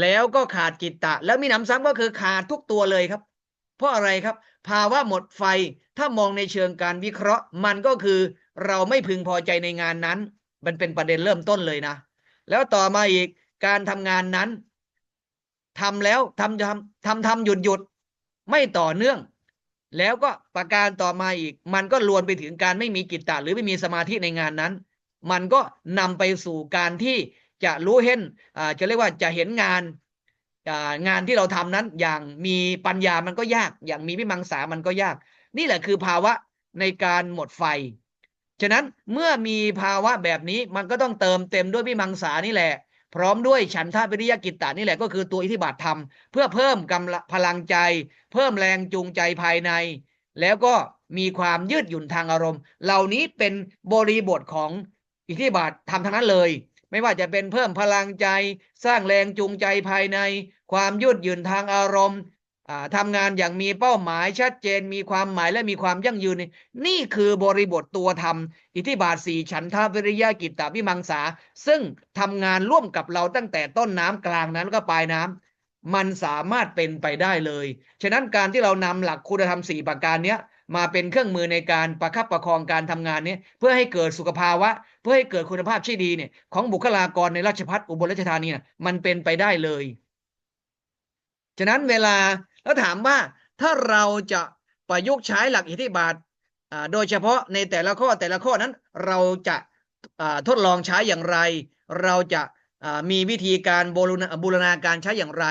แล้วก็ขาดจิตตะแล้วมีหนำซ้ำก็คือขาดทุกตัวเลยครับเพราะอะไรครับภาวะหมดไฟถ้ามองในเชิงการวิเคราะห์มันก็คือเราไม่พึงพอใจในงานนั้นมันเป็นประเด็นเริ่มต้นเลยนะแล้วต่อมาอีกการทำงานนั้นทำแล้วทำหยุดไม่ต่อเนื่องแล้วก็ประการต่อมาอีกมันก็ลวนไปถึงการไม่มีจิตตะหรือไม่มีสมาธิในงานนั้นมันก็นำไปสู่การที่จะรู้เห็นจะเรียกว่าจะเห็นงานที่เราทำนั้นอย่างมีปัญญามันก็ยากอย่างมีวิมังสามันก็ยากนี่แหละคือภาวะในการหมดไฟฉะนั้นเมื่อมีภาวะแบบนี้มันก็ต้องเติมเต็มด้วยวิมังสานี่แหละพร้อมด้วยฉันทะวิริยกิตตะนี่แหละก็คือตัวอิทธิบาทธรรมเพื่อเพิ่มกำลังพลังใจเพิ่มแรงจูงใจภายในแล้วก็มีความยืดหยุ่นทางอารมณ์เหล่านี้เป็นบริบทของอิทธิบาทธรรมทั้งนั้นเลยไม่ว่าจะเป็นเพิ่มพลังใจสร้างแรงจูงใจภายในความยืดหยุ่นทางอารมณ์ทำงานอย่างมีเป้าหมายชัดเจนมีความหมายและมีความยั่งยืนนี่คือบริบทตัวธรรมอิทธิบาทสี่ฉันทะวิริยะกิตตวิมังสาซึ่งทำงานร่วมกับเราตั้งแต่ต้นน้ำกลางน้ำแล้วก็ปลายน้ำมันสามารถเป็นไปได้เลยฉะนั้นการที่เรานำหลักคุณธรรม4ประการนี้มาเป็นเครื่องมือในการประคับประคองการทำงานนี้เพื่อให้เกิดสุขภาวะเพื่อให้เกิดคุณภาพที่ดีเนี่ยของบุคลากรในราชภัฏอุบลราชธานีมันเป็นไปได้เลยฉะนั้นเวลาแล้วถามว่าถ้าเราจะประยุกต์ใช้หลักอิทธิบาทโดยเฉพาะในแต่ละข้อนั้นเราจะทดลองใช้อย่างไรเราจะมีวิธีการบูรณาการใช้อย่างไร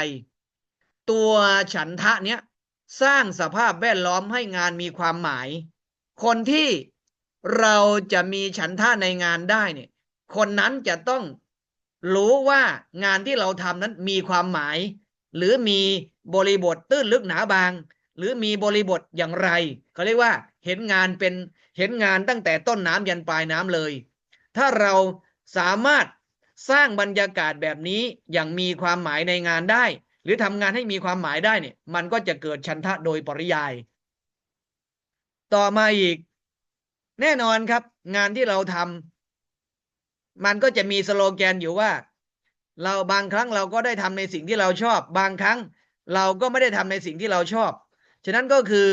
ตัวฉันทะเนี้ยสร้างสภาพแวดล้อมให้งานมีความหมายคนที่เราจะมีฉันทะในงานได้เนี่ยคนนั้นจะต้องรู้ว่างานที่เราทำนั้นมีความหมายหรือมีบริบทตื้นลึกหนาบางหรือมีบริบทอย่างไรเขาเรียกว่าเห็นงานตั้งแต่ต้นน้ำยันปลายน้ำเลยถ้าเราสามารถสร้างบรรยากาศแบบนี้อย่างมีความหมายในงานได้หรือทำงานให้มีความหมายได้เนี่ยมันก็จะเกิดฉันทะโดยปริยายต่อมาอีกแน่นอนครับงานที่เราทำมันก็จะมีสโลแกนอยู่ว่าเราบางครั้งเราก็ได้ทำในสิ่งที่เราชอบบางครั้งเราก็ไม่ได้ทำในสิ่งที่เราชอบฉะนั้นก็คือ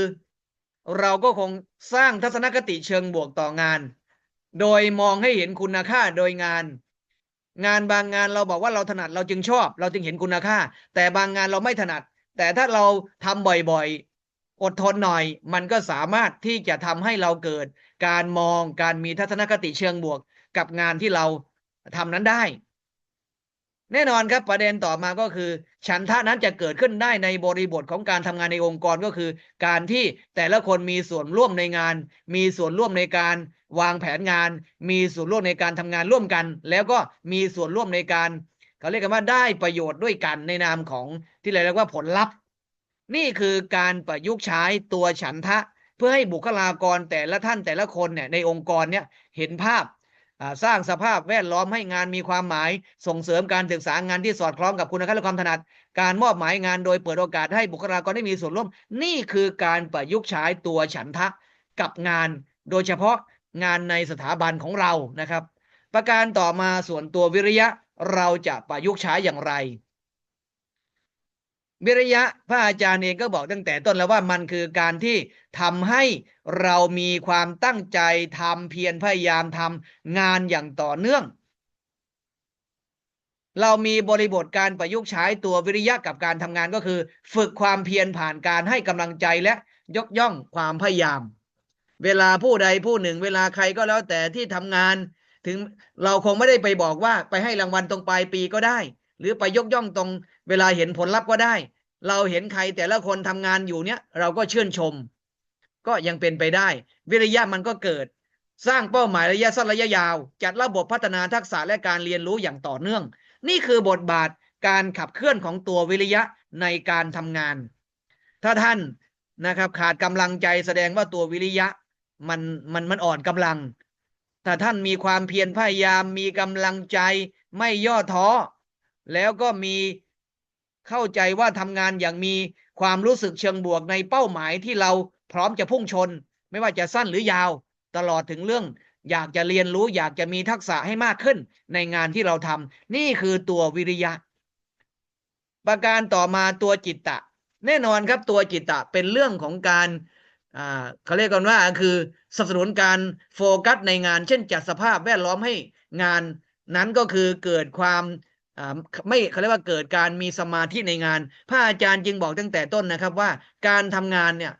เราก็คงสร้างทัศนคติเชิงบวกต่องานโดยมองให้เห็นคุณค่าโดยงานบางงานเราบอกว่าเราถนัดเราจึงชอบเราจึงเห็นคุณค่าแต่บางงานเราไม่ถนัดแต่ถ้าเราทำบ่อยๆอดทนหน่อยมันก็สามารถที่จะทำให้เราเกิดการมองการมีทัศนคติเชิงบวกกับงานที่เราทำนั้นได้แน่นอนครับประเด็นต่อมาก็คือฉันทะนั้นจะเกิดขึ้นได้ในบริบทของการทำงานในองค์กรก็คือการที่แต่ละคนมีส่วนร่วมในงานมีส่วนร่วมในการวางแผนงานมีส่วนร่วมในการทำงานร่วมกันแล้วก็มีส่วนร่วมในการเขาเรียกกันว่าได้ประโยชน์ด้วยกันในนามของที่เรียกว่าผลลัพธ์นี่คือการประยุกต์ใช้ตัวฉันทะเพื่อให้บุคลากรแต่ละท่านแต่ละคนเนี่ยในองค์กรเนี่ยเห็นภาพสร้างสภาพแวดล้อมให้งานมีความหมายส่งเสริมการศึกษางานที่สอดคล้องกับคุณค่าและความถนัดการมอบหมายงานโดยเปิดโอกาสให้บุคลากรได้มีส่วนร่วมนี่คือการประยุกต์ใช้ตัวฉันทะกับงานโดยเฉพาะงานในสถาบันของเรานะครับประการต่อมาส่วนตัววิริยะเราจะประยุกต์ใช้อย่างไร วิริยะพระอาจารย์เองก็บอกตั้งแต่ต้นแล้วว่ามันคือการที่ทำให้เรามีความตั้งใจทำเพียรพยายามทำงานอย่างต่อเนื่องเรามีบริบทการประยุกต์ใช้ตัววิริยะกับการทำงานก็คือฝึกความเพียรผ่านการให้กำลังใจและยกย่องความพยายามเวลาผู้ใดผู้หนึ่งเวลาใครก็แล้วแต่ที่ทำงานถึงเราคงไม่ได้ไปบอกว่าไปให้รางวัลตรงปลายปีก็ได้หรือไปยกย่องตรงเวลาเห็นผลลัพธ์ก็ได้เราเห็นใครแต่ละคนทำงานอยู่เนี้ยเราก็ชื่นชมก็ยังเป็นไปได้วิริยะมันก็เกิดสร้างเป้าหมายระยะสั้นระยะยาวจัดระบบพัฒนาทักษะและการเรียนรู้อย่างต่อเนื่องนี่คือบทบาทการขับเคลื่อนของตัววิริยะในการทำงานถ้าท่านนะครับขาดกำลังใจแสดงว่าตัววิริยะมันอ่อนกำลังถ้าท่านมีความเพียรพยายามมีกำลังใจไม่ย่อท้อแล้วก็มีเข้าใจว่าทำงานอย่างมีความรู้สึกเชิงบวกในเป้าหมายที่เราพร้อมจะพุ่งชนไม่ว่าจะสั้นหรือยาวตลอดถึงเรื่องอยากจะเรียนรู้อยากจะมีทักษะให้มากขึ้นในงานที่เราทำนี่คือตัววิริยะประการต่อมาตัวจิตตะแน่นอนครับตัวจิตตะเป็นเรื่องของการเขาเรียกกันว่าคือสนับสนุนการโฟกัสในงานเช่นจัดสภาพแวดล้อมให้งานนั้นก็คือเกิดความไม่เขาเรียกว่าเกิดการมีสมาธิในงานพระอาจารย์จึงบอกตั้งแต่ต้นนะครับว่าการทำงานเนี่ย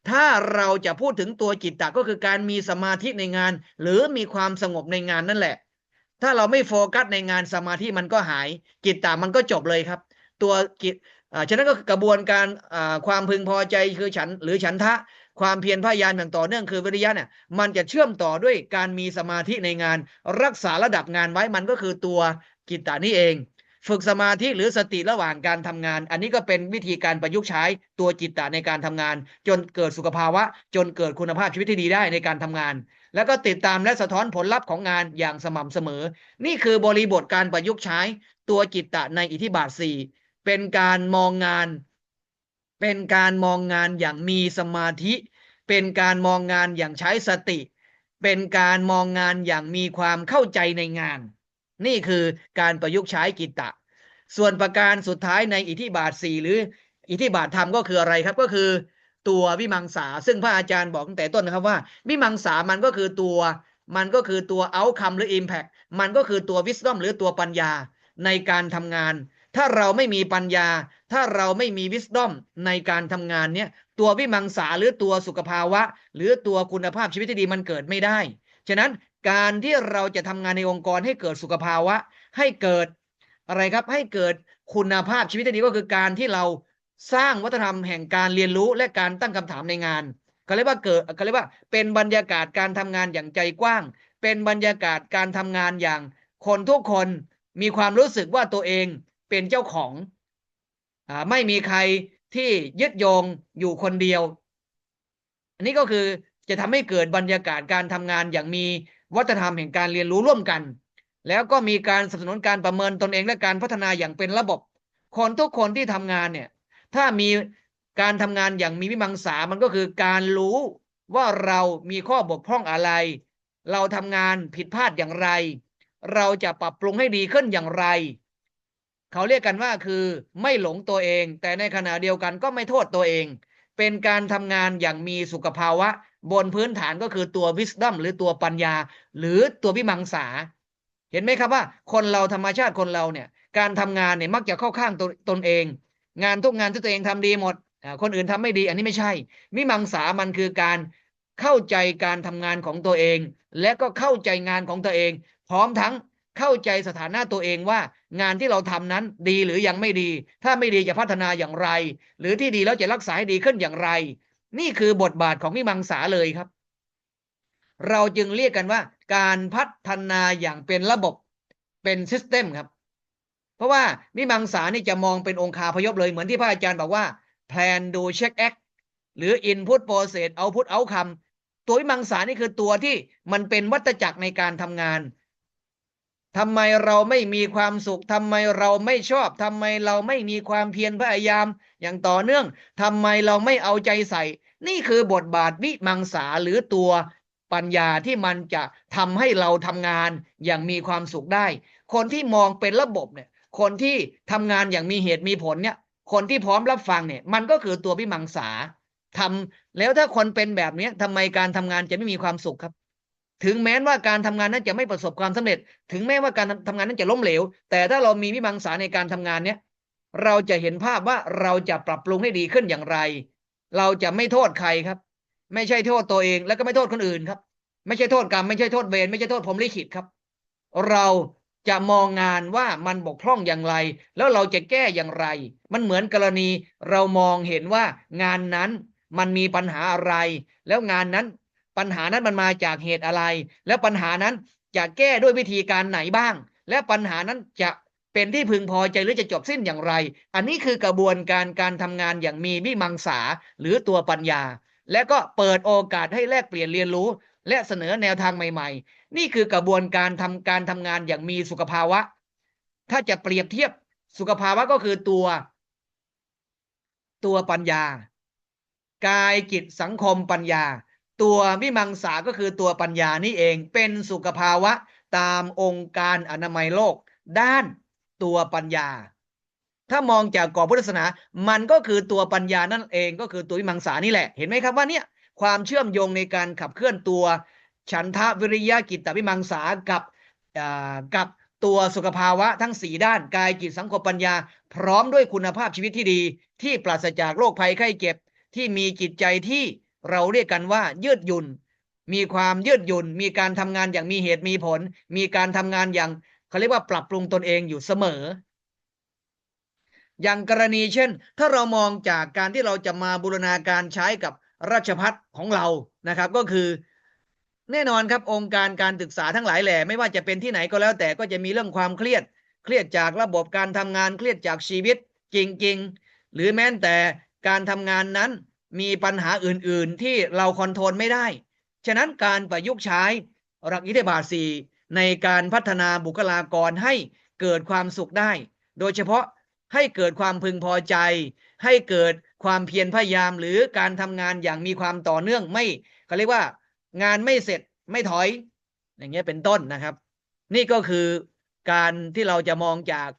ถ้าเราจะพูดถึงตัวจิตตะก็คือการมีสมาธิในงานหรือมีความสงบในงานนั่นแหละถ้าเราไม่โฟกัสในงานสมาธิมันก็หายจิตตะมันก็จบเลยครับตัวจิตฉะนั้นก็กระบวนการความพึงพอใจคือฉันหรือฉันทะความเพียรพยายามอย่างต่อเนื่องคือวิริยะเนี่ยมันจะเชื่อมต่อด้วยการมีสมาธิในงานรักษาระดับงานไว้มันก็คือตัวจิตตะนี่เองฝึกสมาธิหรือสติระหว่างการทำงานอันนี้ก็เป็นวิธีการประยุกต์ใช้ตัวจิตตะในการทำงานจนเกิดสุขภาวะจนเกิดคุณภาพชีวิตที่ดีได้ในการทำงานแล้วก็ติดตามและสะท้อนผลลัพธ์ของงานอย่างสม่ำเสมอนี่คือบริบทการประยุกต์ใช้ตัวจิตตะในอิทธิบาท4เป็นการมองงานเป็นการมองงานอย่างมีสมาธิเป็นการมองงานอย่างใช้สติเป็นการมองงานอย่างมีความเข้าใจในงานนี่คือการประยุกต์ใช้จิตตะส่วนประการสุดท้ายในอิทธิบาท4หรืออิทธิบาทธรรมก็คืออะไรครับก็คือตัววิมังสาซึ่งพระอาจารย์บอกตั้งแต่ต้นนะครับว่าวิมังสามันก็คือตัว outcome หรือ impact มันก็คือตัว wisdom หรือตัวปัญญาในการทำงานถ้าเราไม่มีปัญญาถ้าเราไม่มี wisdom ในการทำงานเนี่ยตัววิมังสาหรือตัวสุขภาวะหรือตัวคุณภาพชีวิตที่ดีมันเกิดไม่ได้ฉะนั้นการที่เราจะทำงานในองค์กรให้เกิดสุขภาวะให้เกิดอะไรครับให้เกิดคุณภาพชีวิตที่ดีก็คือการที่เราสร้างวัฒนธรรมแห่งการเรียนรู้และการตั้งคำถามในงานเขาเรียกว่าเป็นบรรยากาศการทำงานอย่างใจกว้างเป็นบรรยากาศการทำงานอย่างคนทุกคนมีความรู้สึกว่าตัวเองเป็นเจ้าของไม่มีใครที่ยึดโยงอยู่คนเดียวอันนี้ก็คือจะทำให้เกิดบรรยากาศการทำงานอย่างมีวัฒนธรรมแห่งการเรียนรู้ร่วมกันแล้วก็มีการสนับสนุนการประเมินตนเองและการพัฒนาอย่างเป็นระบบคนทุกคนที่ทำงานเนี่ยถ้ามีการทำงานอย่างมีวิมังสามันก็คือการรู้ว่าเรามีข้อบกพร่องอะไรเราทำงานผิดพลาดอย่างไรเราจะปรับปรุงให้ดีขึ้นอย่างไรเขาเรียกกันว่าคือไม่หลงตัวเองแต่ในขณะเดียวกันก็ไม่โทษตัวเองเป็นการทำงานอย่างมีสุขภาวะบนพื้นฐานก็คือตัว wisdom หรือตัวปัญญาหรือตัววิมังสาเห็นไหมครับว่าคนเราธรรมชาติคนเราเนี่ยการทำงานเนี่ยมักจะเข้าข้างตนเองงานทุกงานที่ตัวเองทำดีหมดคนอื่นทำไม่ดีอันนี้ไม่ใช่วิมังสามันคือการเข้าใจการทำงานของตัวเองและก็เข้าใจงานของตัวเองพร้อมทั้งเข้าใจสถานะตัวเองว่างานที่เราทำนั้นดีหรือยังไม่ดีถ้าไม่ดีจะพัฒนาอย่างไรหรือที่ดีแล้วจะรักษาให้ดีขึ้นอย่างไรนี่คือบทบาทของวิมังสาเลยครับเราจึงเรียกกันว่าการพัฒนาอย่างเป็นระบบเป็นซิสเต็มครับเพราะว่าวิมังสานี่จะมองเป็นองค์คาพยพเลยเหมือนที่พระอาจารย์บอกว่า plan do check act หรือ input process output outcome ตัววิมังสานี่คือตัวที่มันเป็นวัฏจักรในการทำงานทำไมเราไม่มีความสุขทำไมเราไม่ชอบทำไมเราไม่มีความเพียรพยายามอย่างต่อเนื่องทำไมเราไม่เอาใจใส่นี่คือบทบาทวิมังสาหรือตัวปัญญาที่มันจะทำให้เราทำงานอย่างมีความสุขได้คนที่มองเป็นระบบเนี่ยคนที่ทำงานอย่างมีเหตุมีผลเนี่ย คนที่พร้อมรับฟังเนี่ยมันก็คือตัววิมังสาทำแล้วถ้าคนเป็นแบบนี้ทำไมการทำงานจะไม่มีความสุขครับถึงแม้ว่าการทำงานนั้นจะไม่ประสบความสำเร็จถึงแม้ว่าการทำงานนั้นจะล้มเหลวแต่ถ้าเรามีวิมังสาในการทำงานเนี้ยเราจะเห็นภาพว่าเราจะปรับปรุงให้ดีขึ้นอย่างไรเราจะไม่โทษใครครับไม่ใช่โทษตัวเองแล้วก็ไม่โทษคนอื่นครับไม่ใช่โทษกรรมไม่ใช่โทษเวรไม่ใช่โทษพรหมลิขิตครับเราจะมองงานว่ามันบกพร่องอย่างไรแล้วเราจะแก้อย่างไรมันเหมือนกรณีเรามองเห็นว่างานนั้นมันมีปัญหาอะไรแล้วงานนั้นปัญหานั้นมันมาจากเหตุอะไรแล้วปัญหานั้นจะแก้ด้วยวิธีการไหนบ้างและปัญหานั้นจะเป็นที่พึงพอใจหรือจะจบสิ้นอย่างไรอันนี้คือกระบวนการทำงานอย่างมีวิมังสาหรือตัวปัญญาและก็เปิดโอกาสให้แลกเปลี่ยนเรียนรู้และเสนอแนวทางใหม่ๆนี่คือกระบวนการทำงานอย่างมีสุขภาวะถ้าจะเปรียบเทียบสุขภาวะก็คือตัวปัญญากายจิตสังคมปัญญาตัววิมังสาก็คือตัวปัญญานี่เองเป็นสุขภาวะตามองค์การอนามัยโลกด้านตัวปัญญาถ้ามองจากกรอบพุทธศาสนามันก็คือตัวปัญญานั่นเองก็คือตัววิมังสานี่แหละเห็นไหมครับว่าเนี่ยความเชื่อมโยงในการขับเคลื่อนตัวฉันทะวิริยะกิตตวิมังสากับตัวสุขภาวะทั้ง4ด้านกายจิตสังคมปัญญาพร้อมด้วยคุณภาพชีวิตที่ดีที่ปราศจากโรคภัยไข้เจ็บที่มีจิตใจที่เราเรียกกันว่ายืดหยุ่นมีความยืดหยุ่นมีการทำงานอย่างมีเหตุมีผลมีการทำงานอย่างเขาเรียกว่าปรับปรุงตนเองอยู่เสมออย่างกรณีเช่นถ้าเรามองจากการที่เราจะมาบูรณาการใช้กับราชภัฏของเรานะครับก็คือแน่นอนครับองค์การศึกษาทั้งหลายแหล่ไม่ว่าจะเป็นที่ไหนก็แล้วแต่ก็จะมีเรื่องความเครียดจากระบบการทำงานเครียดจากชีวิตจริงๆหรือแม้แต่การทำงานนั้นมีปัญหาอื่นๆที่เราคอนโทรลไม่ได้ฉะนั้นการประยุกต์ใช้หลักอิทธิบาท4ในการพัฒนาบุคลากรให้เกิดความสุขได้โดยเฉพาะให้เกิดความพึงพอใจให้เกิดความเพียรพยายามหรือการทำงานอย่างมีความต่อเนื่องไม่เขาเรียกว่างานไม่เสร็จไม่ถอยอย่างเงี้ยเป็นต้นนะครับนี่ก็คือการที่เราจะมองจาก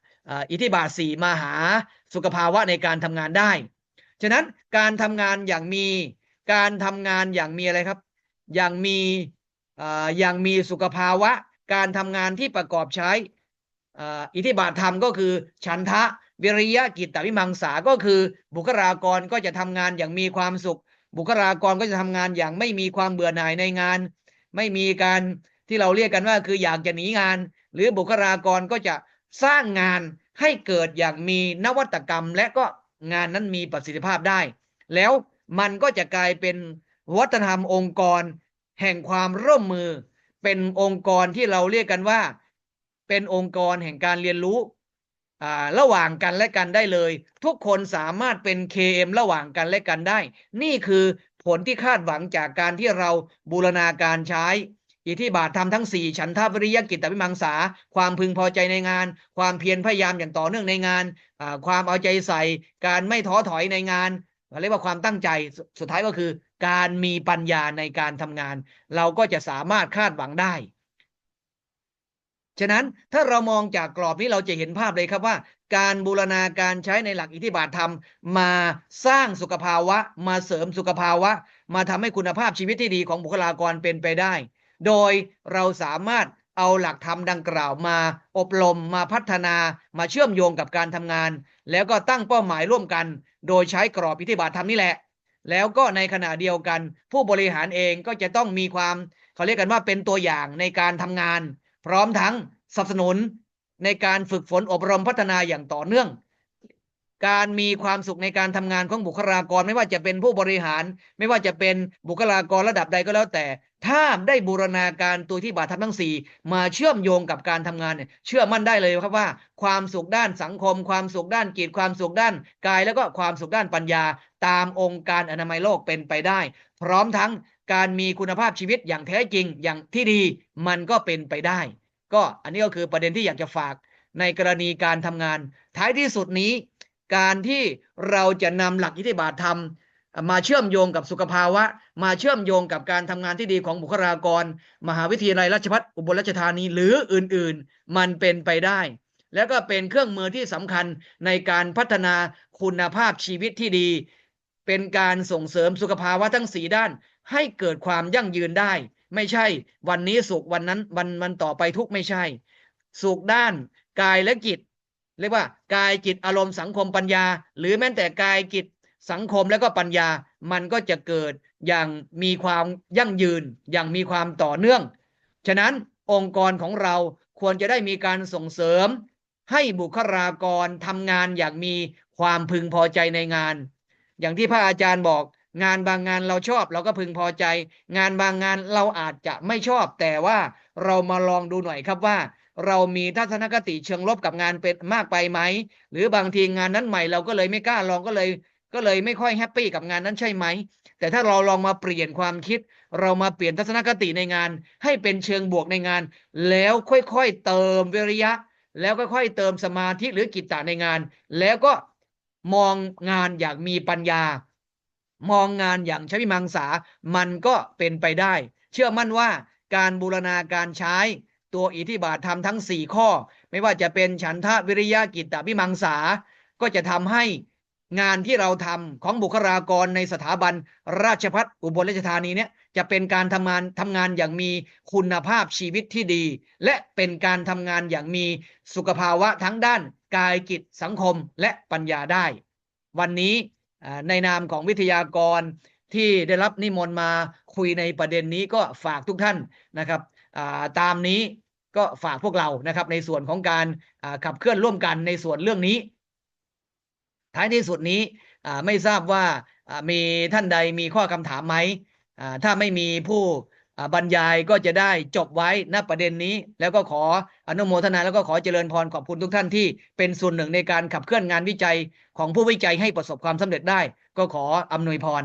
อิทธิบาท4มาหาสุขภาวะในการทำงานได้ฉะนั้นการทำงานอย่างมีอะไรครับอย่างมีสุขภาวะการทำงานที่ประกอบใช้อิทธิบาทธรรมก็คือฉันทะวิริยะกิตตวิมังสาก็คือบุคลากรก็จะทำงานอย่างมีความสุขบุคลากรก็จะทำงานอย่างไม่มีความเบื่อหน่ายในงานไม่มีการที่เราเรียกกันว่าคืออยากจะหนีงานหรือบุคลากรก็จะสร้างงานให้เกิดอย่างมีนวัตกรรมและก็งานนั้นมีประสิทธิภาพได้แล้วมันก็จะกลายเป็นวัฒนธรรมองค์กรแห่งความร่วมมือเป็นองค์กรที่เราเรียกกันว่าเป็นองค์กรแห่งการเรียนรู้ระหว่างกันและกันได้เลยทุกคนสามารถเป็น KM ระหว่างกันและกันได้นี่คือผลที่คาดหวังจากการที่เราบูรณาการใช้อิทธิบาทธรรมทั้ง4ฉันทะวิริยะกิตตวิมังสาความพึงพอใจในงานความเพียรพยายามอย่างต่อเนื่องในงานความเอาใจใส่การไม่ท้อถอยในงานเรียกว่าความตั้งใจสุดท้ายก็คือการมีปัญญาในการทำงานเราก็จะสามารถคาดหวังได้ฉะนั้นถ้าเรามองจากกรอบนี้เราจะเห็นภาพเลยครับว่าการบูรณาการใช้ในหลักอิทธิบาทธรรมมาสร้างสุขภาวะมาเสริมสุขภาวะมาทำให้คุณภาพชีวิตที่ดีของบุคลากรเป็นไปได้โดยเราสามารถเอาหลักธรรมดังกล่าวมาอบรมมาพัฒนามาเชื่อมโยงกับการทำงานแล้วก็ตั้งเป้าหมายร่วมกันโดยใช้กรอบอิทธิบาทธรรมนี่แหละแล้วก็ในขณะเดียวกันผู้บริหารเองก็จะต้องมีความเขาเรียกกันว่าเป็นตัวอย่างในการทำงานพร้อมทั้งสนับสนุนในการฝึกฝนอบรมพัฒนาอย่างต่อเนื่องการมีความสุขในการทำงานของบุคลากรไม่ว่าจะเป็นผู้บริหารไม่ว่าจะเป็นบุคลากรระดับใดก็แล้วแต่ถ้าได้บูรณาการตัวที่บาทธรรมทั้ง4มาเชื่อมโยงกับการทำงานเนี่ยเชื่อมั่นได้เลยครับว่าความสุขด้านสังคมความสุขด้านจิตความสุขด้านกายแล้วก็ความสุขด้านปัญญาตามองค์การอนามัยโลกเป็นไปได้พร้อมทั้งการมีคุณภาพชีวิตอย่างแท้จริงอย่างที่ดีมันก็เป็นไปได้ก็อันนี้ก็คือประเด็นที่อยากจะฝากในกรณีการทำงานท้ายที่สุดนี้การที่เราจะนำหลักอิทธิบาทธรรมมาเชื่อมโยงกับสุขภาวะมาเชื่อมโยงกับการทำงานที่ดีของบุคลากรมหาวิทยาลัยราชภัฏอุบลราชธานีหรืออื่นๆมันเป็นไปได้ แล้วก็เป็นเครื่องมือที่สำคัญในการพัฒนาคุณภาพชีวิตที่ดี เป็นการส่งเสริมสุขภาวะทั้ง4ด้านให้เกิดความยั่งยืนได้ไม่ใช่วันนี้สุขวันนั้นวันต่อไปทุกข์ไม่ใช่สุขด้านกายและจิตเรียกว่ากายจิตอารมณ์สังคมปัญญาหรือแม้แต่กายจิตสังคมแล้วก็ปัญญามันก็จะเกิดอย่างมีความยั่งยืนอย่างมีความต่อเนื่องฉะนั้นองค์กรของเราควรจะได้มีการส่งเสริมให้บุคลากรทำงานอย่างมีความพึงพอใจในงานอย่างที่พระอาจารย์บอกงานบางงานเราชอบเราก็พึงพอใจงานบางงานเราอาจจะไม่ชอบแต่ว่าเรามาลองดูหน่อยครับว่าเรามีทัศนคติเชิงลบกับงานเป็นมากไปไหมหรือบางทีงานนั้นใหม่เราก็เลยไม่กล้าลองก็เลยไม่ค่อยแฮปปี้กับงานนั้นใช่ไหมแต่ถ้าเราลองมาเปลี่ยนความคิดเรามาเปลี่ยนทัศนคติในงานให้เป็นเชิงบวกในงานแล้วค่อยๆเติมวิริยะแล้วค่อยๆเติมสมาธิหรือจิตตะในงานแล้วก็มองงานอย่างมีปัญญามองงานอย่างใช้วิมังสามันก็เป็นไปได้เชื่อมั่นว่าการบูรณาการใช้ตัวอิทธิบาทธรรมทั้ง4ข้อไม่ว่าจะเป็นฉันทะวิริยะจิตตวิมังสาก็จะทำให้งานที่เราทำของบุคลากรในสถาบันราชภัฏอุบลราชธานีเนี่ยจะเป็นการทำงานอย่างมีคุณภาพชีวิตที่ดีและเป็นการทำงานอย่างมีสุขภาวะทั้งด้านกายจิตสังคมและปัญญาได้วันนี้ในนามของวิทยากรที่ได้รับนิมนต์มาคุยในประเด็นนี้ก็ฝากทุกท่านนะครับตามนี้ก็ฝากพวกเรานะครับในส่วนของการขับเคลื่อนร่วมกันในส่วนเรื่องนี้ท้ายที่สุดนี้ไม่ทราบว่ามีท่านใดมีข้อคำถามไหมถ้าไม่มีผู้บรรยายก็จะได้จบไว้ณประเด็นนี้แล้วก็ขออนุโมทนาแล้วก็ขอเจริญพรขอบคุณทุกท่านที่เป็นส่วนหนึ่งในการขับเคลื่อนงานวิจัยของผู้วิจัยให้ประสบความสำเร็จได้ก็ขออำนวยพร